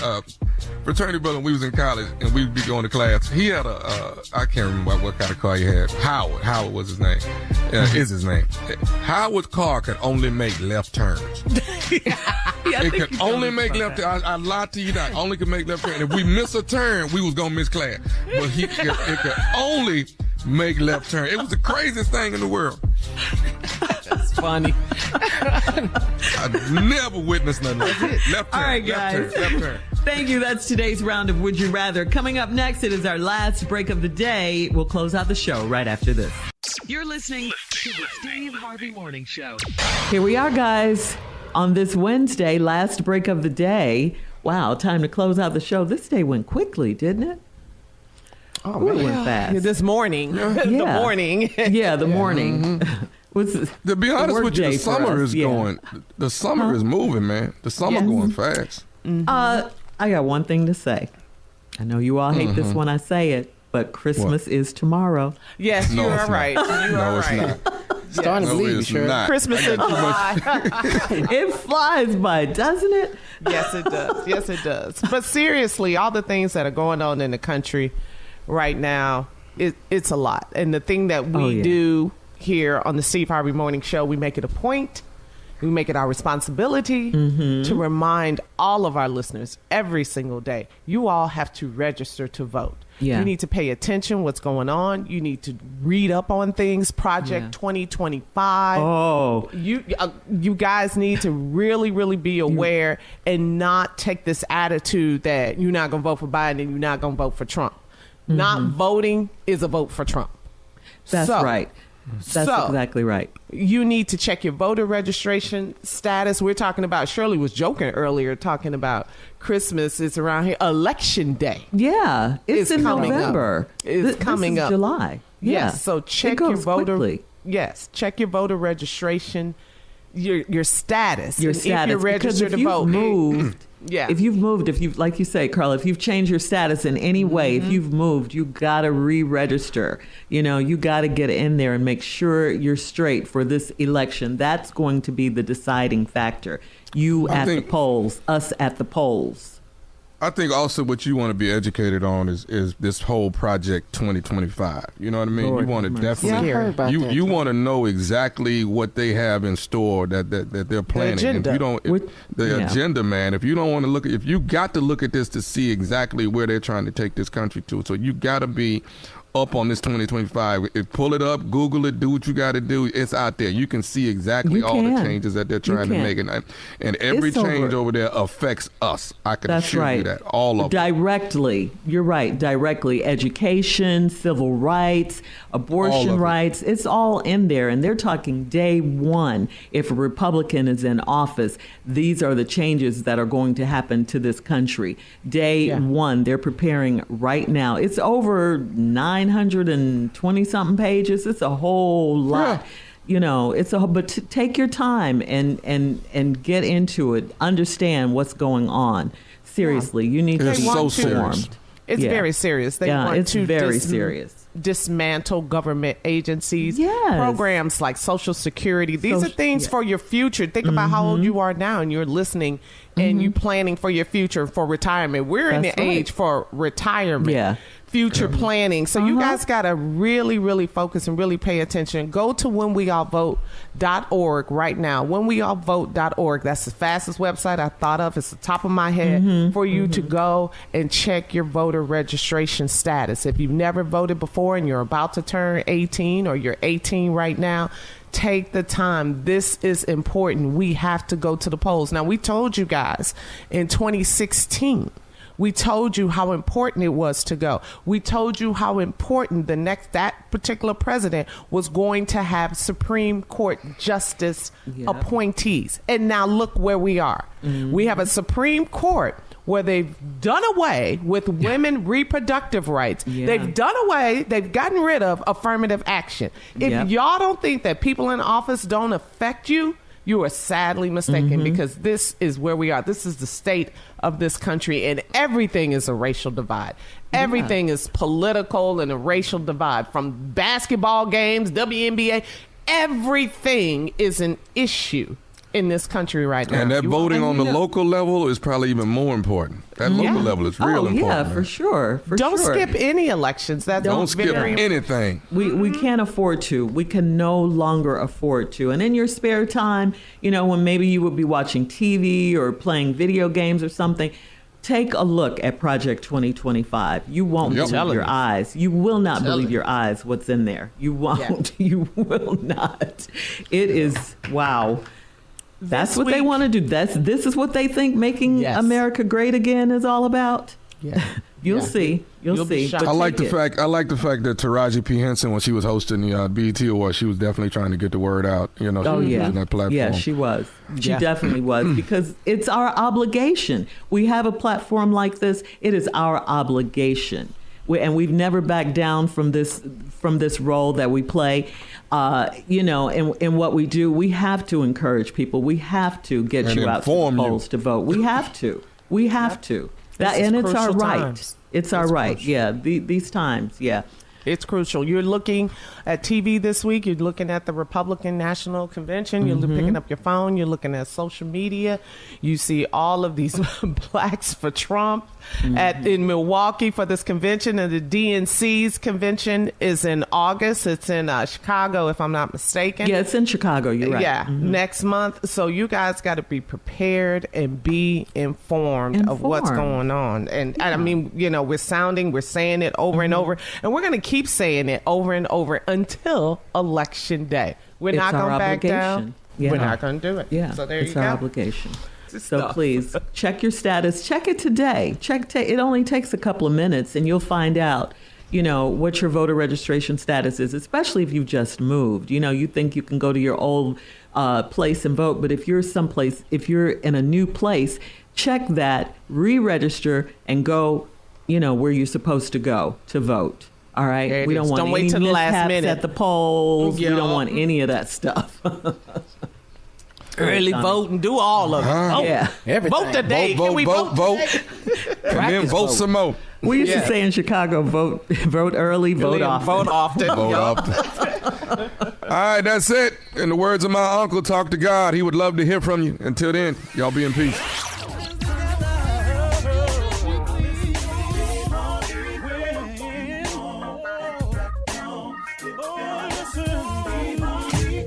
When we was in college, and we'd be going to class. He had I can't remember what kind of car he had. Howard was his name. Is his name. Howard's car could only make left turns. It could only make left turns. I lied to you not. Only could make left turns. If we miss a turn, we was going to miss class. But it could only make left turn. It was the craziest thing in the world. That's funny. I never witnessed nothing like that. Left turn. All right, guys. Left turn. Thank you. That's today's round of Would You Rather. Coming up next, it is our last break of the day. We'll close out the show right after this. You're listening to the Steve Harvey Morning Show. Here we are, guys, on this Wednesday, last break of the day. Wow, time to close out the show. This day went quickly, didn't it? Oh, it went fast. This morning. The morning. Yeah, the morning. To be honest with you, the summer is going. The summer is moving, man. The summer going fast. I got one thing to say. I know you all hate this when I say it, but Christmas is tomorrow. Yes, you are right. You are it's right. not. Starting to believe you, sure. Not. Christmas in July. It flies by, doesn't it? Yes, it does. Yes, it does. But seriously, all the things that are going on in the country right now, it's a lot. And the thing that we do here on the Steve Harvey Morning Show, we make it a point. We make it our responsibility to remind all of our listeners every single day, you all have to register to vote. Yeah. You need to pay attention what's going on. You need to read up on things. Project 2025. Oh. You guys need to really, really be aware and not take this attitude that you're not going to vote for Biden and you're not going to vote for Trump. Not voting is a vote for Trump. That's right. That's exactly right. You need to check your voter registration status. We're talking about, Shirley was joking earlier, talking about Christmas is around here. Election day. Yeah. It's in November. It's coming up. July. Yeah. Yes. So check your voter. Quickly. Yes. Check your voter registration, your status. Your and status. If you're registered to vote. Moved. Yeah. If you've moved, like you say, Carla, if you've changed your status in any way, if you've moved, you got to re-register. You got to get in there and make sure you're straight for this election. That's going to be the deciding factor. The polls, us at the polls. I think also what you want to be educated on is this whole Project 2025. You know what I mean? Lord, you want to definitely, I heard about that. you want to know exactly what they have in store that they're planning. agenda. If you don't, agenda, man. If you don't want to look at, if you got to look at this to see exactly where they're trying to take this country to, so you got to be up on this 2025. Pull it up, Google it, do what you got to do. It's out there. You can see exactly all the changes that they're trying to make. And every change over there affects us. I can assure you that. All of them. Directly. You're right. Directly. Education, civil rights, abortion rights. It's all in there. And they're talking day one. If a Republican is in office, these are the changes that are going to happen to this country. Day one, they're preparing right now. It's over 920 something pages. It's a whole lot. You know, but take your time and get into it. Understand what's going on. Seriously, you need to be informed. It's very serious. They want to very serious. Dismantle government agencies, programs like Social Security. These are things for your future. Think about how old you are now, and you're listening and you planning for your future, for retirement. We're in the age for retirement. Future planning. So you guys got to really, really focus and really pay attention. Go to whenweallvote.org right now. Whenweallvote.org. That's the fastest website I thought of. It's the top of my head for you to go and check your voter registration status. If you've never voted before and you're about to turn 18 or you're 18 right now, take the time. This is important. We have to go to the polls. Now, we told you guys in 2016, we told you how important it was to go. We told you how important that particular president was going to have Supreme Court justice appointees. And now look where we are. We have a Supreme Court where they've done away with women reproductive rights. They've gotten rid of affirmative action. If y'all don't think that people in office don't affect you, you are sadly mistaken, because this is where we are. This is the state of this country, and everything is a racial divide. Everything is political and a racial divide. From basketball games, WNBA, everything is an issue in this country right now. And that voting on the local level is probably even more important. That local level is real important. Yeah, for sure. Don't skip any elections. Don't skip anything. We can't afford to. We can no longer afford to. And in your spare time, you know, when maybe you would be watching TV or playing video games or something, take a look at Project 2025. You won't believe your eyes. You will not believe your eyes what's in there. You won't. You will not. It is, wow. That's what they want to do. This is what they think making America great again is all about. You'll see. You'll see. I like the fact that Taraji P. Henson, when she was hosting the BET Awards, she was definitely trying to get the word out. You know, she was using that platform. Yeah, she was. She definitely was, because it's our obligation. We have a platform like this. It is our obligation. And we've never backed down from this role that we play. You know, in what we do, we have to encourage people. We have to get you out to the polls to vote. We have to. We have to. And it's our right. It's our right. Yeah. These times. Yeah. It's crucial. You're looking at TV this week. You're looking at the Republican National Convention. You're picking up your phone. You're looking at social media. You see all of these blacks for Trump in Milwaukee for this convention. And the DNC's convention is in August. It's in Chicago, if I'm not mistaken. Yeah, it's in Chicago. You're right. Yeah, next month. So you guys got to be prepared and be informed of what's going on. And I mean, you know, we're saying it over and over. And we're going to keep saying it over and over until Election Day. We're not going to back down. Yeah. We're not going to do it. Yeah, so there it's you our go. obligation. So please check your status. Check it today. It only takes a couple of minutes, and you'll find out, you know, what your voter registration status is, especially if you've just moved. You know, you think you can go to your old place and vote, but if you're in a new place, check that, re-register, and go, you know, where you're supposed to go to vote. All right. We don't want any mishaps at the polls. We don't want any of that stuff. Early vote and do all of it. Everything. Vote today. Vote. And then vote some more. We used to say in Chicago, vote early, vote often. Vote often. Vote often. All right, that's it. In the words of my uncle, talk to God. He would love to hear from you. Until then, y'all be in peace.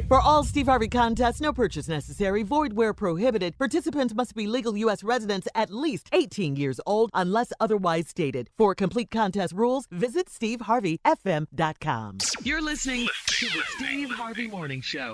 For all All Steve Harvey contests, no purchase necessary, void where prohibited. Participants must be legal U.S. residents at least 18 years old unless otherwise stated. For complete contest rules, visit steveharveyfm.com. You're listening to the Steve Harvey Morning Show.